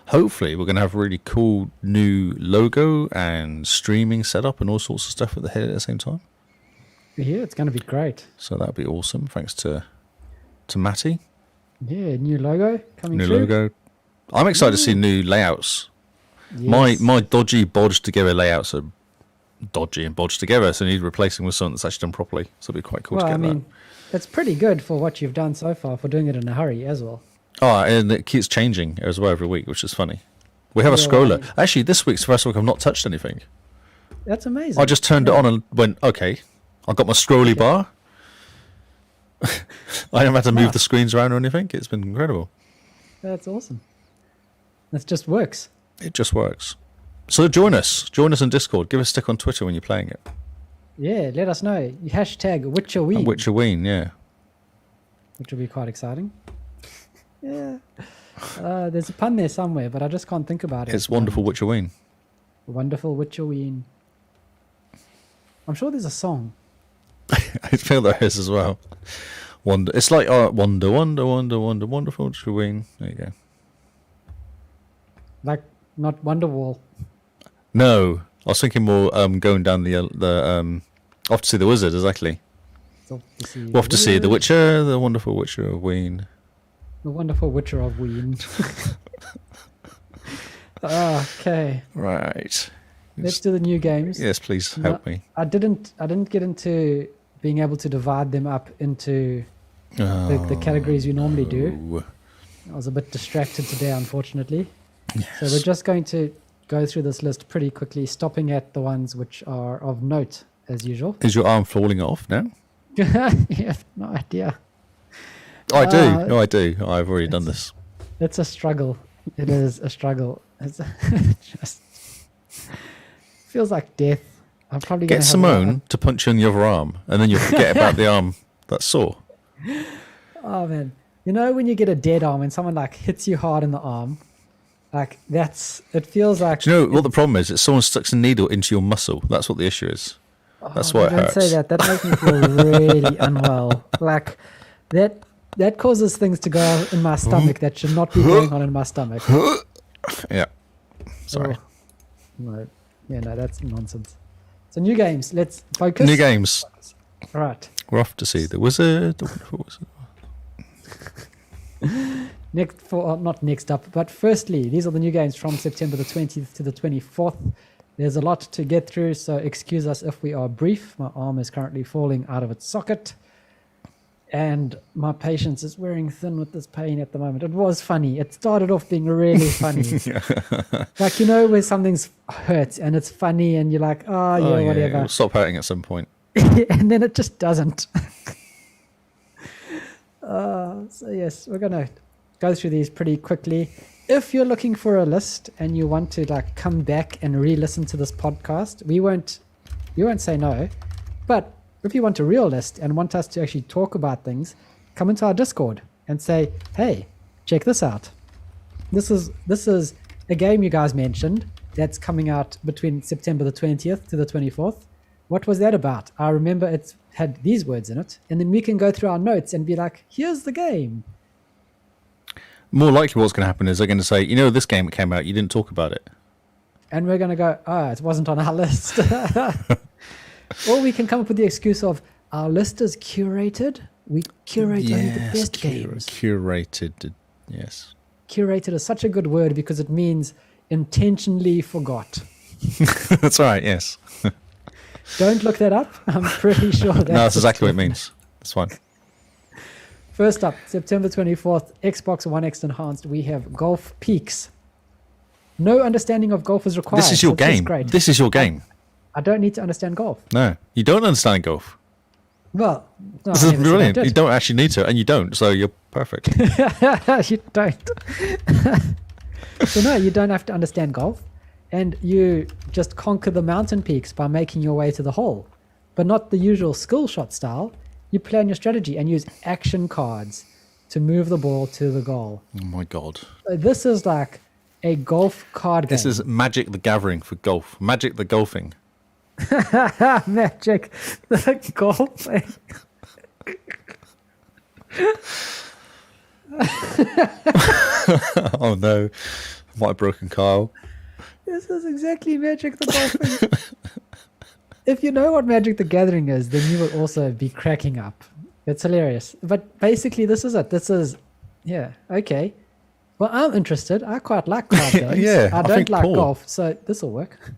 Speaker 2: Hopefully, we're going to have a really cool new logo and streaming setup and all sorts of stuff at the same time.
Speaker 1: Yeah, it's going to be great.
Speaker 2: So that'd be awesome. Thanks to Matty.
Speaker 1: Yeah, new logo coming
Speaker 2: New
Speaker 1: through.
Speaker 2: logo. I'm excited to see new layouts.
Speaker 1: Yes.
Speaker 2: My dodgy, bodged together layouts are dodgy and bodged together, so I need replacing with something that's actually done properly. So it'll be quite cool
Speaker 1: Well,
Speaker 2: to
Speaker 1: I
Speaker 2: get
Speaker 1: mean, it's pretty good for what you've done so far, for doing it in a hurry as well.
Speaker 2: that. Oh, and it keeps changing as well every week, which is funny. We have a
Speaker 1: Yeah,
Speaker 2: scroller.
Speaker 1: right.
Speaker 2: Actually, this week's the first week I've not touched anything.
Speaker 1: That's amazing.
Speaker 2: I just turned it on and went, okay, I got my scrolly bar. I haven't had to move
Speaker 1: Wow.
Speaker 2: the screens around or anything. It's been incredible.
Speaker 1: That's awesome. That just works.
Speaker 2: It just works. So join us. Join us on Discord. Give us a stick on Twitter when you're playing it.
Speaker 1: Yeah, let us know. Hashtag WitcherWeen,
Speaker 2: And Witcherween, yeah.
Speaker 1: which will be quite exciting. Yeah. There's a pun there somewhere, but I just can't think about it.
Speaker 2: It's wonderful Witcherween.
Speaker 1: Wonderful WitcherWeen. I'm sure there's a song.
Speaker 2: I feel there is as well. Wonder. It's like wonder, wonderful Witcherween. There you go.
Speaker 1: Like, not Wonderwall.
Speaker 2: No, I was thinking more going down the off to see the wizard, exactly.
Speaker 1: So to see
Speaker 2: We'll have to see the Witcher, the wonderful Witcherween.
Speaker 1: The wonderful Witcher of Ween. Okay.
Speaker 2: Right.
Speaker 1: Let's do the new games.
Speaker 2: Yes, please help me.
Speaker 1: I didn't get into being able to divide them up into the categories we normally do. I was a bit distracted today, unfortunately.
Speaker 2: Yes.
Speaker 1: So we're just going to go through this list pretty quickly, stopping at the ones which are of note, as usual.
Speaker 2: Is your arm falling off now?
Speaker 1: You have no idea.
Speaker 2: I do. No, I do. I've already done this.
Speaker 1: It's a struggle. It is a struggle. It's just feels like death. I'm probably
Speaker 2: Get
Speaker 1: gonna
Speaker 2: Simone to punch you on the other arm, and then you'll forget about the arm that's sore.
Speaker 1: Oh man, you know when you get a dead arm, when someone like hits you hard in the arm, like it feels like.
Speaker 2: Do you know what the problem is? It's someone sticks a needle into your muscle. That's what the issue is. That's why it hurts.
Speaker 1: Don't say that. That makes me feel really unwell. Like that causes things to go in my stomach that should not be going on in my stomach.
Speaker 2: Yeah. Sorry.
Speaker 1: Oh, no. Yeah, no, that's nonsense. So new games. Let's focus.
Speaker 2: New games.
Speaker 1: All right.
Speaker 2: We're off to see the wizard. The wonderful wizard.
Speaker 1: Not next up, but firstly, these are the new games from September the 20th to the 24th. There's a lot to get through, so excuse us if we are brief. My arm is currently falling out of its socket, and my patience is wearing thin with this pain at the moment. It was funny. It started off being really funny. Like, you know, where something's hurts and it's funny and you're like, oh, yeah, whatever.
Speaker 2: It'll stop hurting at some point.
Speaker 1: And then it just doesn't. So yes, we're going to go through these pretty quickly. if you're looking for a list and you want to like come back and re-listen to this podcast, we won't say no. But if you want a real list and want us to actually talk about things, come into our Discord and say, hey, check this out. This is a game you guys mentioned that's coming out between September the 20th to the 24th. What was that about? I remember it had these words in it. And then we can go through our notes and be like, here's the game.
Speaker 2: More likely what's going to happen is they're going to say, this game that came out, you didn't talk about it.
Speaker 1: And we're going to go, it wasn't on our list. Or we can come up with the excuse of, our list is curated. We curate only the best games.
Speaker 2: Curated, yes.
Speaker 1: Curated is such a good word because it means intentionally forgot.
Speaker 2: That's right, yes.
Speaker 1: Don't look that up. I'm pretty sure
Speaker 2: that's exactly what it means. That's fine.
Speaker 1: First up, September 24th, Xbox One X Enhanced, we have Golf Peaks. No understandanding of golf is required.
Speaker 2: This is your game. This is your game.
Speaker 1: I don't need to understand golf.
Speaker 2: No, you don't understand golf.
Speaker 1: Well, no,
Speaker 2: this is brilliant. You don't actually need to, and you don't, so you're perfect.
Speaker 1: You don't. So no, you don't have to understand golf, and you just conquer the mountain peaks by making your way to the hole, but not the usual skill shot style. You plan your strategy and use action cards to move the ball to the goal.
Speaker 2: Oh my God.
Speaker 1: This is like a golf card game.
Speaker 2: This is Magic the Gathering for golf. Magic the Golfing.
Speaker 1: Magic the Golfing.
Speaker 2: Oh no. I might have broken Kyle.
Speaker 1: This is exactly Magic the Golfing. If you know what Magic the Gathering is, then you will also be cracking up. It's hilarious. But basically, this is it. This is, okay. Well, I'm interested. I quite like card games.
Speaker 2: Yeah,
Speaker 1: I don't like golf, so this will work.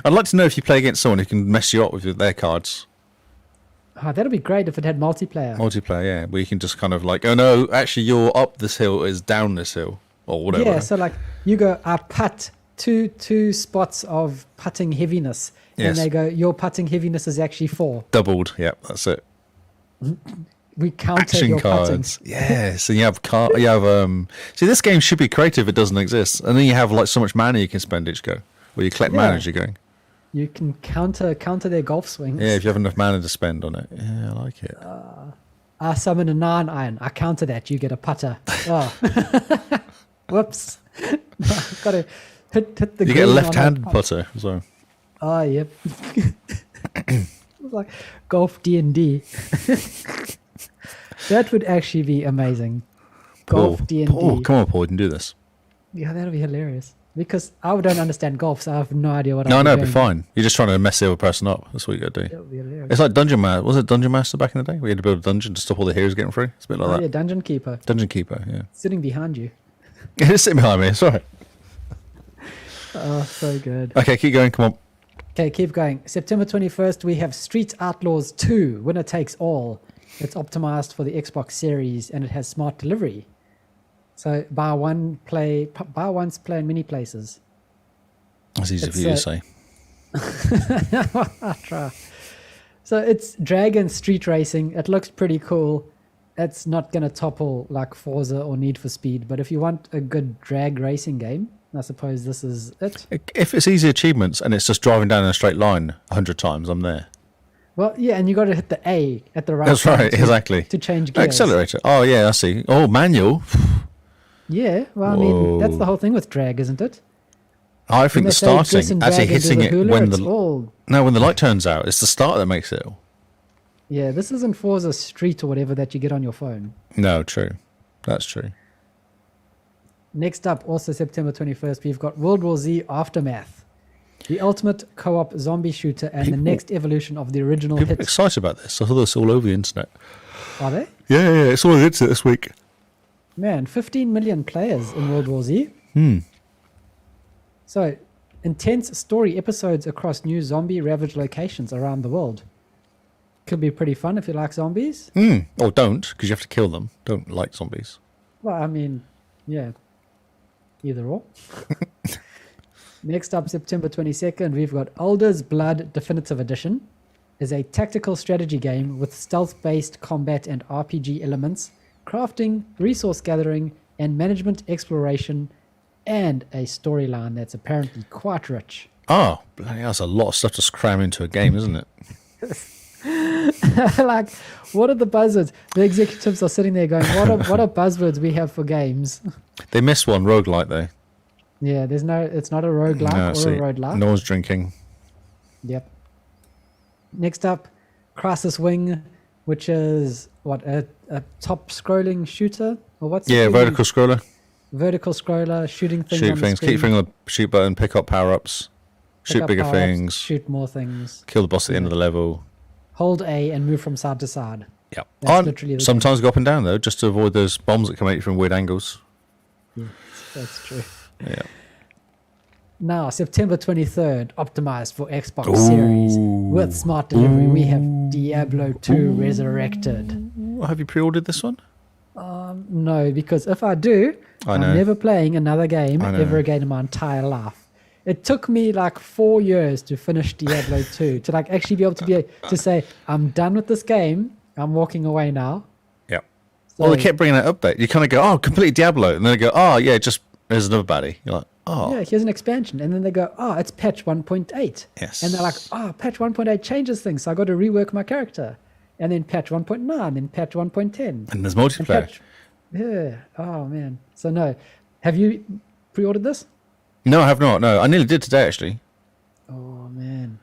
Speaker 2: I'd like to know if you play against someone who can mess you up with their cards.
Speaker 1: Oh, that'd be great if it had multiplayer.
Speaker 2: Multiplayer, yeah. Where you can just kind of like, oh no, actually you're up this hill is down this hill. Or whatever.
Speaker 1: Yeah, so like you go, I putt two spots of putting heaviness.
Speaker 2: Yes.
Speaker 1: And they go, your putting heaviness is actually 4.
Speaker 2: Doubled, yeah, that's it.
Speaker 1: We counter
Speaker 2: Action
Speaker 1: your
Speaker 2: cards.
Speaker 1: putting.
Speaker 2: Yes, and you have see, this game should be creative if it doesn't exist. And then you have like so much mana you can spend each go. Or you collect mana as you're going.
Speaker 1: You can counter their golf swings.
Speaker 2: Yeah, if you have enough mana to spend on it. Yeah, I like it.
Speaker 1: I summon a 9-iron. I counter that. You get a putter. Oh. Whoops. Got to hit the
Speaker 2: You get a left-handed putter as well.
Speaker 1: Oh, yep. It's like golf D&D. That would actually be amazing. Golf D&D.
Speaker 2: Paul, come on, Paul, you can do this.
Speaker 1: Yeah, that'll be hilarious. Because I don't understand golf, so I have no idea what I'm
Speaker 2: doing. No,
Speaker 1: doing.
Speaker 2: it'll be fine. You're just trying to mess the other person up. That's what you got to do.
Speaker 1: That'll be hilarious.
Speaker 2: It's like Dungeon Master. Was it Dungeon Master back in the day? We had to build a dungeon to stop all the heroes getting free. It's a bit like that.
Speaker 1: Yeah, Dungeon Keeper.
Speaker 2: Dungeon Keeper, yeah.
Speaker 1: Sitting behind you.
Speaker 2: It's sitting behind me. It's all right.
Speaker 1: Oh, so good.
Speaker 2: Okay, keep going. Come on.
Speaker 1: Okay, keep going. September 21st, we have Street Outlaws 2, Winner Takes All. It's optimized for the Xbox Series, and it has smart delivery. So buy once, play in many places.
Speaker 2: That's easy for you to say.
Speaker 1: I'll try. So it's Dragon Street Racing. It looks pretty cool. It's not going to topple like Forza or Need for Speed, but if you want a good drag racing game, I suppose this is it.
Speaker 2: If it's easy achievements and it's just driving down in a straight line 100 times, I'm there.
Speaker 1: Well, yeah, and you got to hit the A at the right
Speaker 2: That's
Speaker 1: time
Speaker 2: right, exactly.
Speaker 1: to change gears.
Speaker 2: Accelerator. Oh, yeah, I see. Oh, manual.
Speaker 1: Yeah, well, I mean, that's the whole thing with drag, isn't it?
Speaker 2: I think the starting, actually hitting it when the light turns out, it's the start that makes it.
Speaker 1: Yeah, this isn't Forza Street or whatever that you get on your phone.
Speaker 2: No, true. That's true.
Speaker 1: Next up, also September 21st, we've got World War Z Aftermath, the ultimate co-op zombie shooter and the next evolution of the original hit.
Speaker 2: People are excited about this. I saw this all over the internet.
Speaker 1: Are they?
Speaker 2: Yeah, it's all over the internet this week.
Speaker 1: Man, 15 million players in World War Z. So, intense story episodes across new zombie-ravaged locations around the world. Could be pretty fun if you like zombies.
Speaker 2: Or don't, because you have to kill them. Don't like zombies.
Speaker 1: Well, I mean, yeah. Either or. Next up, September 22nd, we've got Elder's Blood Definitive Edition. Is a tactical strategy game with stealth-based combat and RPG elements, crafting, resource gathering, and management exploration, and a storyline that's apparently quite rich.
Speaker 2: Oh, bloody hell, that's a lot of stuff to cram into a game, isn't it?
Speaker 1: Like, what are the buzzwords? The executives are sitting there going, what are buzzwords we have for games?
Speaker 2: They missed one, roguelike, though.
Speaker 1: Yeah, it's not a roguelike or a roguelike.
Speaker 2: No one's drinking.
Speaker 1: Yep. Next up, Crisis Wing, which is what, a top scrolling shooter? Or what's
Speaker 2: Yeah, vertical scroller.
Speaker 1: Vertical scroller, shooting things.
Speaker 2: Shoot
Speaker 1: on
Speaker 2: things,
Speaker 1: the screen,
Speaker 2: keep finger on the shoot button, pick up power ups,
Speaker 1: pick
Speaker 2: shoot
Speaker 1: up
Speaker 2: bigger
Speaker 1: power-ups,
Speaker 2: things,
Speaker 1: shoot more things.
Speaker 2: kill the boss at the end of the level.
Speaker 1: Hold A and move from side to side.
Speaker 2: Yeah.
Speaker 1: That's literally the
Speaker 2: Sometimes go up and down though, just to avoid those bombs that come at you from weird angles.
Speaker 1: Yeah, that's true.
Speaker 2: Yeah.
Speaker 1: Now, September 23rd, optimized for Xbox Series. With smart delivery, we have Diablo 2 Resurrected.
Speaker 2: Have you pre-ordered this one?
Speaker 1: No, because if I do, I'm never playing another game ever again in my entire life. It took me like 4 years to finish Diablo 2, to like actually be able to say, I'm done with this game, I'm walking away now.
Speaker 2: Yeah.
Speaker 1: So,
Speaker 2: Well, they kept bringing that update. You kind of go, oh, complete Diablo. And then they go, oh, yeah, just there's another baddie. You're like, oh.
Speaker 1: yeah, here's an expansion. And then they go, oh, it's patch 1.8.
Speaker 2: Yes.
Speaker 1: And they're like, oh, patch 1.8 changes things, so I got to rework my character. And then patch 1.9, then patch 1.10.
Speaker 2: And there's multiplayer.
Speaker 1: Yeah. Oh, man. So, no. Have you pre-ordered this?
Speaker 2: No, I have not. No, I nearly did today, actually.
Speaker 1: Oh, man.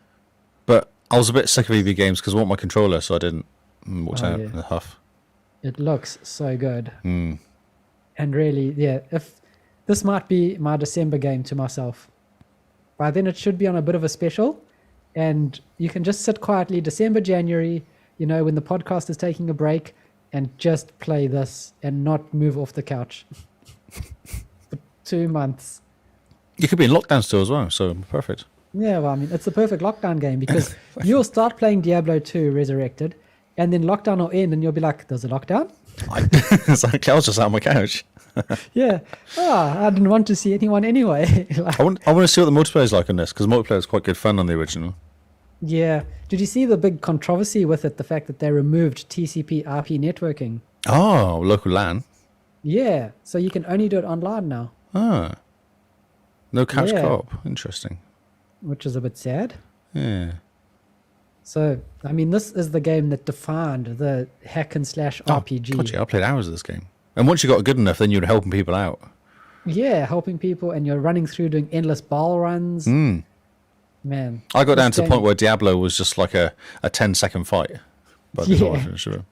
Speaker 2: But I was a bit sick of EV games because I want my controller, so I didn't. Walked out in a huff.
Speaker 1: It looks so good.
Speaker 2: Mm.
Speaker 1: And really, yeah, if this might be my December game to myself. By then it should be on a bit of a special. And you can just sit quietly December, January, you know, when the podcast is taking a break, and just play this and not move off the couch for 2 months.
Speaker 2: You could be in lockdown still as well, so perfect.
Speaker 1: Yeah, well, I mean, it's the perfect lockdown game because you'll start playing Diablo 2 Resurrected, and then lockdown will end, and you'll be like, there's a lockdown?
Speaker 2: Exactly, I was just out on my couch.
Speaker 1: Yeah. I didn't want to see anyone anyway.
Speaker 2: I want to see what the multiplayer is like on this, because multiplayer is quite good fun on the original.
Speaker 1: Yeah. Did you see the big controversy with it, the fact that they removed TCP/IP networking?
Speaker 2: Oh, local LAN.
Speaker 1: Yeah. So you can only do it online now.
Speaker 2: Ah. No couch co-op. Interesting.
Speaker 1: Which is a bit sad.
Speaker 2: Yeah.
Speaker 1: So, I mean, this is the game that defined the hack and slash RPG.
Speaker 2: Gotcha. I played hours of this game. And once you got good enough, then you're helping people out.
Speaker 1: Yeah, helping people, and you're running through doing endless ball runs.
Speaker 2: Mm.
Speaker 1: Man.
Speaker 2: I got down to the point where Diablo was just like a 10-second fight. By the time I finished it.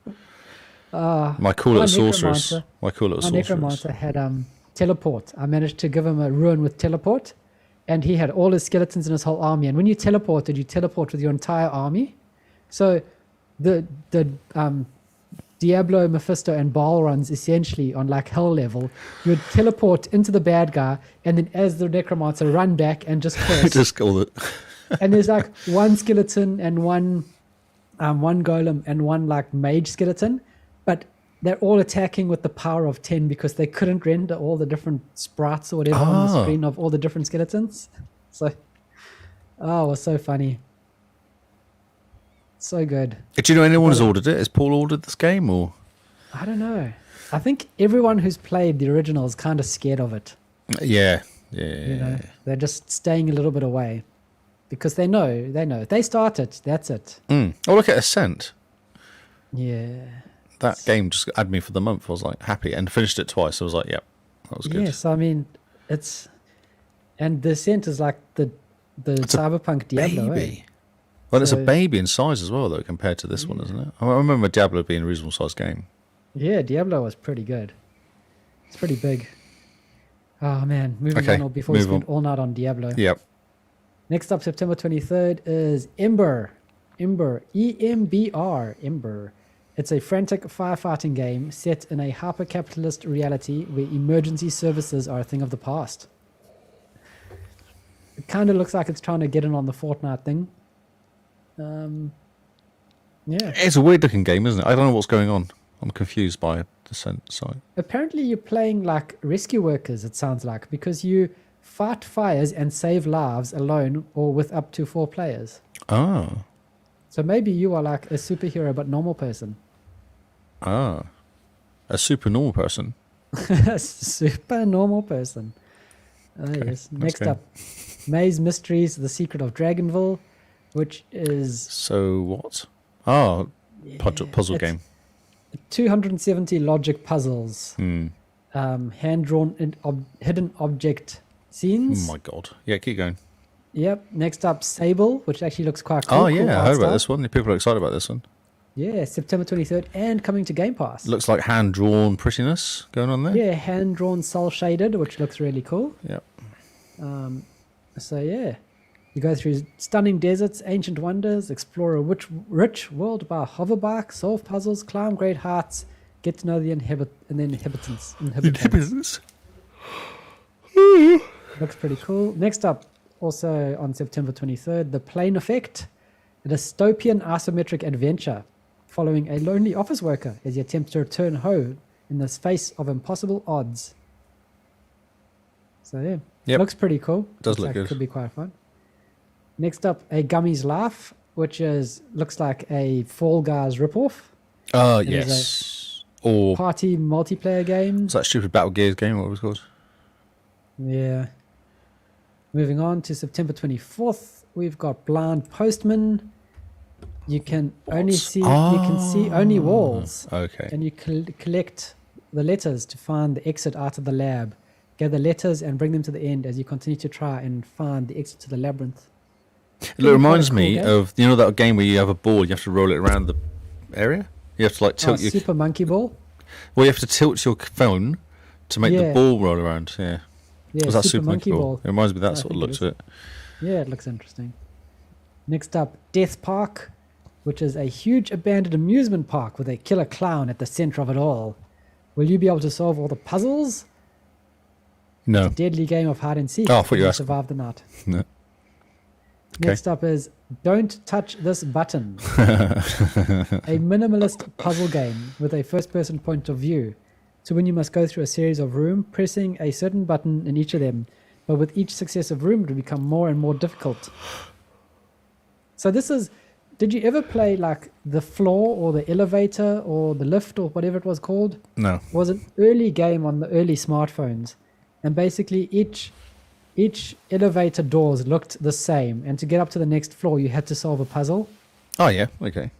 Speaker 2: My cool little sorceress. My
Speaker 1: necromancer had teleport. I managed to give him a ruin with teleport. And he had all his skeletons in his whole army. And when you teleported, you teleport with your entire army. So the Diablo, Mephisto, and Baal runs essentially on like hell level. You would teleport into the bad guy, and then as the necromancer, run back and just curse.
Speaker 2: Just kill it.
Speaker 1: And there's like one skeleton and one golem and one like mage skeleton, but they're all attacking with the power of 10 because they couldn't render all the different sprites or whatever on the screen of all the different skeletons. So, it was so funny. So good.
Speaker 2: Do you know anyone who's ordered it? Has Paul ordered this game or?
Speaker 1: I don't know. I think everyone who's played the original is kind of scared of it.
Speaker 2: Yeah.
Speaker 1: You know, they're just staying a little bit away because they know. If they start it, that's it.
Speaker 2: Oh, look at Ascent.
Speaker 1: Yeah.
Speaker 2: That game just had me for the month. I was like happy and finished it twice. I was like, yep, that was good.
Speaker 1: Yes, I mean, and the Ascent is like the Cyberpunk Diablo.
Speaker 2: Baby. Well, it's a baby in size as well, though, compared to this one, isn't it? I remember Diablo being a reasonable sized game.
Speaker 1: Yeah, Diablo was pretty good. It's pretty big. Oh man, moving on before we spend all night on Diablo.
Speaker 2: Yep.
Speaker 1: Next up, September 23rd is Ember, E-M-B-R, Ember. It's a frantic firefighting game set in a hyper-capitalist reality where emergency services are a thing of the past. It kind of looks like it's trying to get in on the Fortnite thing. Yeah.
Speaker 2: It's a weird-looking game, isn't it? I don't know what's going on. I'm confused by the Descent side.
Speaker 1: Apparently you're playing like rescue workers, it sounds like, because you fight fires and save lives alone or with up to 4 players.
Speaker 2: Oh.
Speaker 1: So maybe you are like a superhero but normal person.
Speaker 2: Ah. A super normal person.
Speaker 1: Super normal person. Yes. Next
Speaker 2: good.
Speaker 1: up, Maze Mysteries: The Secret of Dragonville, which is
Speaker 2: So what? Oh, puzzle
Speaker 1: it's
Speaker 2: game.
Speaker 1: 270 logic puzzles, hand-drawn hidden object
Speaker 2: Oh
Speaker 1: scenes.
Speaker 2: my god. Yeah, keep going.
Speaker 1: Yep. Next up, Sable, which actually looks quite cool.
Speaker 2: Oh
Speaker 1: cool
Speaker 2: yeah, I
Speaker 1: art
Speaker 2: heard about
Speaker 1: style.
Speaker 2: this one. People are excited about this one.
Speaker 1: Yeah, September 23rd, and coming to Game Pass.
Speaker 2: Looks like hand-drawn prettiness going on there.
Speaker 1: Yeah, hand-drawn, cel-shaded, which looks really cool.
Speaker 2: Yep.
Speaker 1: So yeah, you go through stunning deserts, ancient wonders, explore a rich world by hoverbike, solve puzzles, climb great heights, get to know the inhabitants. Looks pretty cool. Next up, also on September 23rd, The Plane Effect, a dystopian isometric adventure following a lonely office worker as he attempts to return home in the face of impossible odds. So yeah,
Speaker 2: Yep.
Speaker 1: looks pretty cool.
Speaker 2: Does
Speaker 1: Looks
Speaker 2: look
Speaker 1: like
Speaker 2: good.
Speaker 1: It could be quite fun. Next up, A Gummy's Life, which looks like a Fall Guys ripoff.
Speaker 2: Oh
Speaker 1: is
Speaker 2: yes. Or
Speaker 1: Party multiplayer game.
Speaker 2: what's that stupid Battle Gears game? What was it called?
Speaker 1: Yeah. Moving on to September 24th, we've got Blind Postman. You can only see only walls,
Speaker 2: Okay.
Speaker 1: and you collect the letters to find the exit out of the lab. Gather letters and bring them to the end as you continue to try and find the exit to the labyrinth.
Speaker 2: It reminds
Speaker 1: cool
Speaker 2: me
Speaker 1: game.
Speaker 2: of that game where you have a ball, you have to roll it around the area. You have to like tilt your
Speaker 1: Super Monkey Ball.
Speaker 2: well, you have to tilt your phone to make the
Speaker 1: Yeah.
Speaker 2: ball roll around. Yeah.
Speaker 1: Yeah,
Speaker 2: Was that
Speaker 1: Super Monkey Ball.
Speaker 2: It reminds me of that
Speaker 1: I
Speaker 2: sort of
Speaker 1: think
Speaker 2: look
Speaker 1: it
Speaker 2: to it.
Speaker 1: Yeah, it looks interesting. Next up, Death Park, which is a huge abandoned amusement park with a killer clown at the center of it all. Will you be able to solve all the puzzles?
Speaker 2: No.
Speaker 1: Deadly game of hide and seek.
Speaker 2: Oh, I thought you
Speaker 1: Will
Speaker 2: asked-
Speaker 1: survive the night.
Speaker 2: No.
Speaker 1: Next up is Don't Touch This Button, a minimalist puzzle game with a first-person point of view. To win, you must go through a series of rooms, pressing a certain button in each of them. But with each successive room, it will become more and more difficult. So this is... Did you ever play like the floor or the elevator or the lift or whatever it was called?
Speaker 2: No.
Speaker 1: It was an early game on the early smartphones. And basically each elevator doors looked the same. And to get up to the next floor, you had to solve a puzzle.
Speaker 2: Oh yeah. Okay.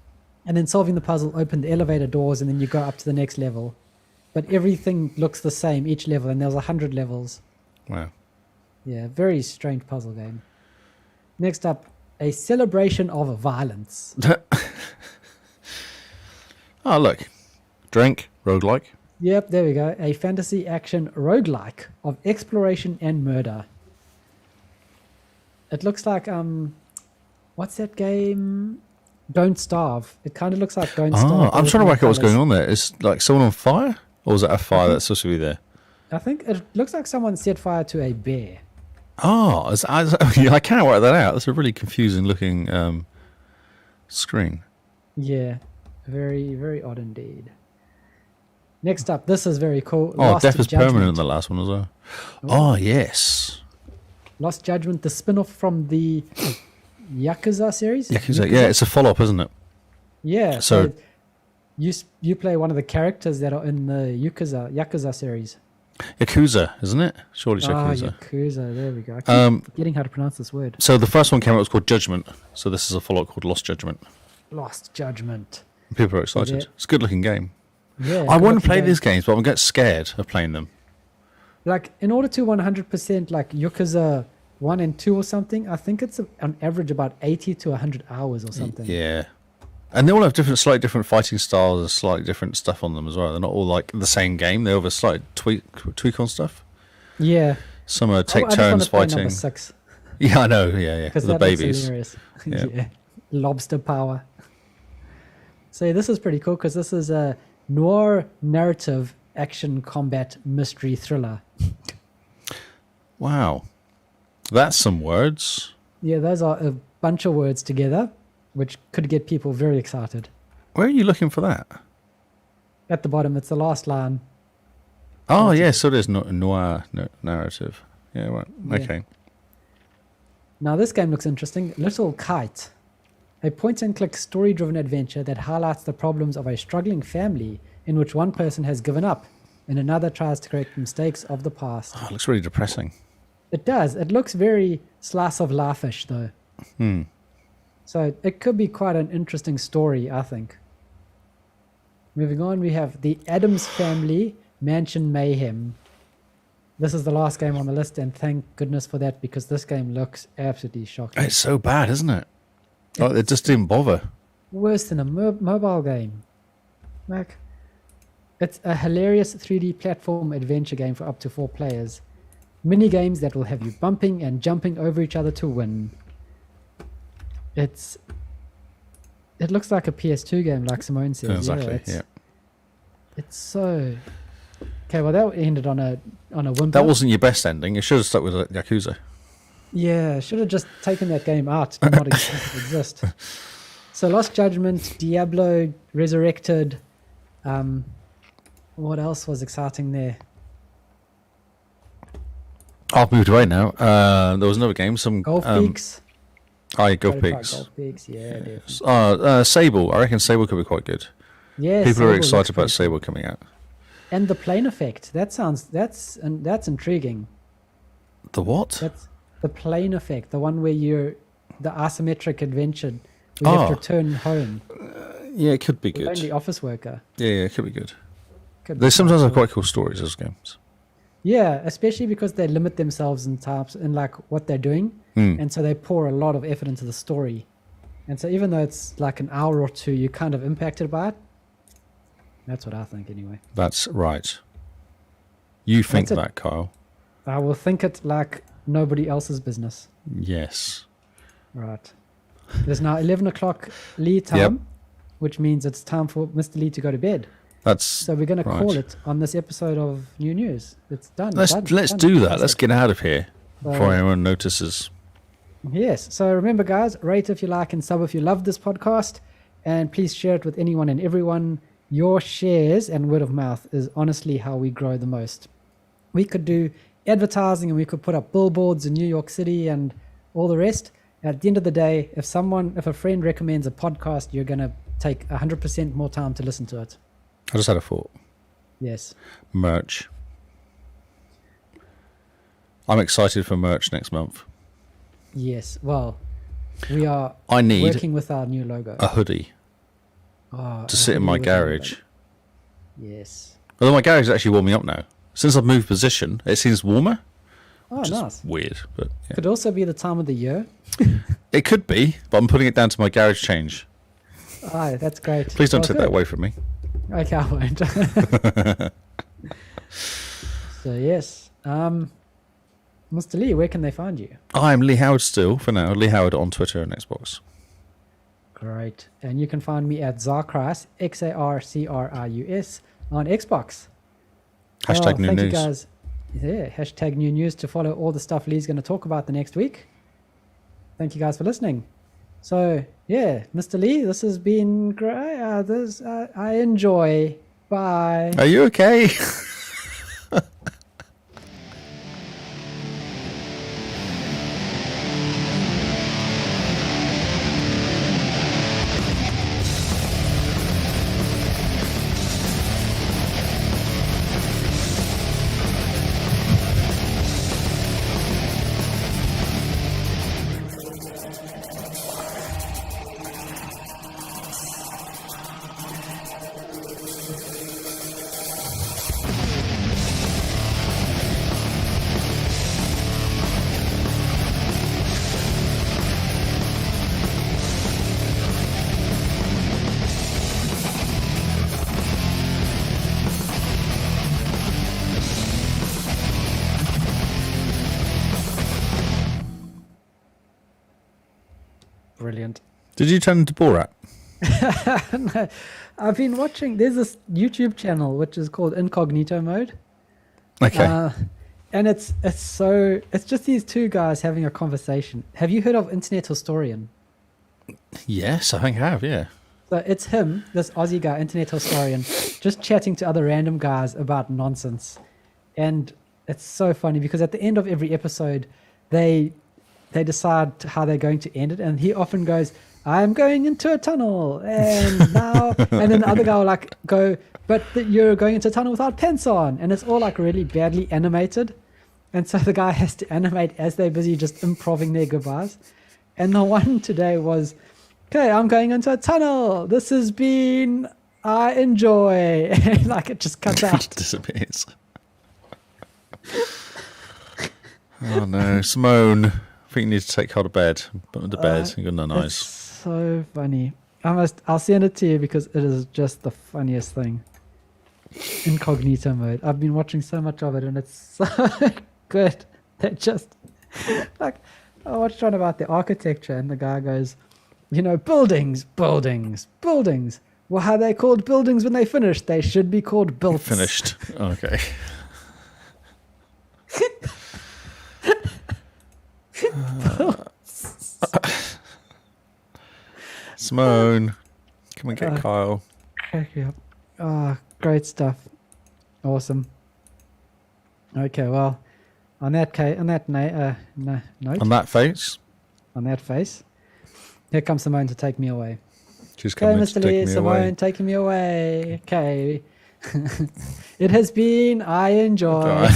Speaker 1: And then solving the puzzle opened the elevator doors, and then you go up to the next level. But everything looks the same each level, and there's 100 levels.
Speaker 2: Wow.
Speaker 1: Yeah, very strange puzzle game. Next up, a celebration of violence.
Speaker 2: Oh look, drink roguelike.
Speaker 1: Yep, there we go. A fantasy action roguelike of exploration and murder. It looks like what's that game? Don't Starve. It kind of looks like Don't Starve.
Speaker 2: Oh,
Speaker 1: but
Speaker 2: I'm
Speaker 1: with
Speaker 2: trying to
Speaker 1: more
Speaker 2: work out what's
Speaker 1: colours.
Speaker 2: going on there. Is like someone on fire, or is that a fire that's supposed to be there?
Speaker 1: I think it looks like someone set fire to a bear.
Speaker 2: Oh, yeah, I can't work that out. That's a really confusing looking screen.
Speaker 1: Yeah, very, very odd indeed. Next up, this is very cool.
Speaker 2: Oh,
Speaker 1: Lost
Speaker 2: death is
Speaker 1: Judgment.
Speaker 2: permanent in the last one as well. Oh yes.
Speaker 1: Lost Judgment, the spin-off from the Yakuza series.
Speaker 2: Yakuza. Yeah, it's a follow-up, isn't it?
Speaker 1: Yeah.
Speaker 2: So-
Speaker 1: you play one of the characters that are in the Yakuza series.
Speaker 2: Yakuza, isn't it? Surely it's
Speaker 1: Ah,
Speaker 2: Yakuza.
Speaker 1: Yakuza. There we go. I keep forgetting how to pronounce this word.
Speaker 2: So the first one came out was called Judgment. So this is a follow-up called Lost Judgment.
Speaker 1: Lost Judgment.
Speaker 2: People are excited.
Speaker 1: Yeah.
Speaker 2: It's a good-looking game.
Speaker 1: Yeah.
Speaker 2: I want to
Speaker 1: good-looking
Speaker 2: play
Speaker 1: game.
Speaker 2: these games, but I'm getting scared of playing them.
Speaker 1: Like, in order to 100% like Yakuza 1 and 2 or something, I think it's on average about 80 to 100 hours or something.
Speaker 2: Yeah. And they all have slightly different fighting styles and slightly different stuff on them as well. They're not all like the same game. They all have a slight tweak on stuff.
Speaker 1: Yeah.
Speaker 2: Some are
Speaker 1: I
Speaker 2: take
Speaker 1: just
Speaker 2: turns
Speaker 1: wanna play
Speaker 2: fighting.
Speaker 1: number 6.
Speaker 2: Yeah, I know. Yeah.
Speaker 1: Because
Speaker 2: The
Speaker 1: that looks
Speaker 2: babies.
Speaker 1: hilarious.
Speaker 2: Yeah.
Speaker 1: Yeah. Lobster power. So this is pretty cool because this is a noir narrative action combat mystery thriller.
Speaker 2: Wow. That's some words.
Speaker 1: Yeah, those are a bunch of words together, which could get people very excited.
Speaker 2: Where are you looking for that?
Speaker 1: At the bottom, it's the last line.
Speaker 2: Oh, yeah, so there's noir narrative. Yeah, right.
Speaker 1: Yeah.
Speaker 2: Okay.
Speaker 1: Now this game looks interesting. Little Kite. A point-and-click story-driven adventure that highlights the problems of a struggling family in which one person has given up and another tries to correct mistakes of the past.
Speaker 2: Oh, it looks really depressing.
Speaker 1: It does. It looks very slice of life-ish, though. So it could be quite an interesting story, I think. Moving on, we have The Addams Family Mansion Mayhem. This is the last game on the list, and thank goodness for that, because this game looks absolutely shocking.
Speaker 2: It's so bad, isn't it? Oh, it just didn't bother.
Speaker 1: Worse than a mobile game. Like, it's a hilarious 3D platform adventure game for up to 4 players. Mini games that will have you bumping and jumping over each other to win. It looks like a PS2 game, like Simone says.
Speaker 2: Exactly. Yeah.
Speaker 1: It's so. Okay, well that ended on a whimper.
Speaker 2: That wasn't your best ending. You should have stuck with Yakuza.
Speaker 1: Yeah, should have just taken that game out to not exist. So Lost Judgment, Diablo Resurrected. What else was exciting there?
Speaker 2: I've moved away now. There was another game. Some
Speaker 1: Golf Peaks.
Speaker 2: Oh, yeah, Golf Peaks.
Speaker 1: Golf Peaks, yeah.
Speaker 2: Sable. I reckon Sable could be quite good.
Speaker 1: Yeah,
Speaker 2: people are excited about Sable coming out.
Speaker 1: And the plane effect. That's intriguing.
Speaker 2: The what?
Speaker 1: That's the plane effect. The one where you're the isometric adventure. We have to return home.
Speaker 2: Yeah, it could be good.
Speaker 1: Only office worker.
Speaker 2: Yeah, it could be good. They sometimes have quite cool stories, those games.
Speaker 1: Yeah, especially because they limit themselves in like what they're doing, and so they pour a lot of effort into the story. And so even though it's like an hour or two, you're kind of impacted by it. That's what I think, anyway.
Speaker 2: That's right. You think that, Kyle?
Speaker 1: I will think it like nobody else's business.
Speaker 2: Yes.
Speaker 1: Right. There's now 11 o'clock Lee time, which means it's time for Mr. Lee to go to bed. So we're going to call it on this episode of New News. It's done. Let's
Speaker 2: do that. Let's get out of here before anyone notices.
Speaker 1: Yes. So remember, guys, rate if you like and sub if you love this podcast. And please share it with anyone and everyone. Your shares and word of mouth is honestly how we grow the most. We could do advertising and we could put up billboards in New York City and all the rest. At the end of the day, if a friend recommends a podcast, you're going to take 100% more time to listen to it.
Speaker 2: I just had a thought.
Speaker 1: Yes.
Speaker 2: Merch. I'm excited for merch next month.
Speaker 1: Yes. Well, we are working with our new logo.
Speaker 2: A hoodie. To sit in my garage.
Speaker 1: Yes.
Speaker 2: Although my garage is actually warming up now. Since I've moved position, it seems warmer.
Speaker 1: Oh, nice.
Speaker 2: Weird, but yeah.
Speaker 1: Could also be the time of the year.
Speaker 2: It could be, but I'm putting it down to my garage change.
Speaker 1: Oh, that's great.
Speaker 2: Please don't take that away from me.
Speaker 1: Okay, I won't. So yes, Mr. Lee, where can they find you?
Speaker 2: I'm Lee Howard still for now. Lee Howard on Twitter and Xbox.
Speaker 1: Great, and you can find me at Zarcrius, XARCRIUS on Xbox.
Speaker 2: Hashtag new
Speaker 1: thank
Speaker 2: news.
Speaker 1: You guys. Yeah, hashtag new news to follow all the stuff Lee's going to talk about the next week. Thank you guys for listening. So, yeah, Mr. Lee, this has been great. I enjoy. Bye.
Speaker 2: Are you okay?
Speaker 1: Brilliant.
Speaker 2: Did you turn into Borat?
Speaker 1: No, I've been watching. There's this YouTube channel which is called Incognito Mode.
Speaker 2: Okay.
Speaker 1: And it's just these two guys having a conversation. Have you heard of Internet Historian?
Speaker 2: Yes, I think I have, yeah.
Speaker 1: So it's him, this Aussie guy, Internet Historian, just chatting to other random guys about nonsense. And it's so funny because at the end of every episode, they they decide how they're going to end it, and he often goes, "I'm going into a tunnel," and now, and then the other guy will like go, "But you're going into a tunnel without pants on," and it's all like really badly animated, and so the guy has to animate as they're busy just improving their goodbyes. And the one today was, "Okay, I'm going into a tunnel. This has been, I enjoy," and like it just cuts out.
Speaker 2: It disappears. Oh no, Simone. I think you need to take her to bed. Put her to bed. You've got no
Speaker 1: It's
Speaker 2: eyes.
Speaker 1: so funny. I'll send it to you because it is just the funniest thing. Incognito mode. I've been watching so much of it and it's so good. They just like, I watched one about the architecture and the guy goes, buildings. Well, how are they called buildings when they finish? They should be called built.
Speaker 2: Finished. Okay. Simone, come and get Kyle.
Speaker 1: Crack me up. Oh, great stuff. Awesome. Okay, well, on that note,
Speaker 2: On that face,
Speaker 1: here comes Simone to take me away.
Speaker 2: she's
Speaker 1: Okay,
Speaker 2: coming
Speaker 1: Mr.
Speaker 2: to
Speaker 1: Lee,
Speaker 2: take me
Speaker 1: Simone
Speaker 2: away.
Speaker 1: taking me away. Okay. It has been, I enjoy.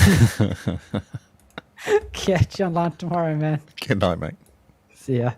Speaker 1: Catch you online tomorrow, man.
Speaker 2: Good night, mate.
Speaker 1: See ya.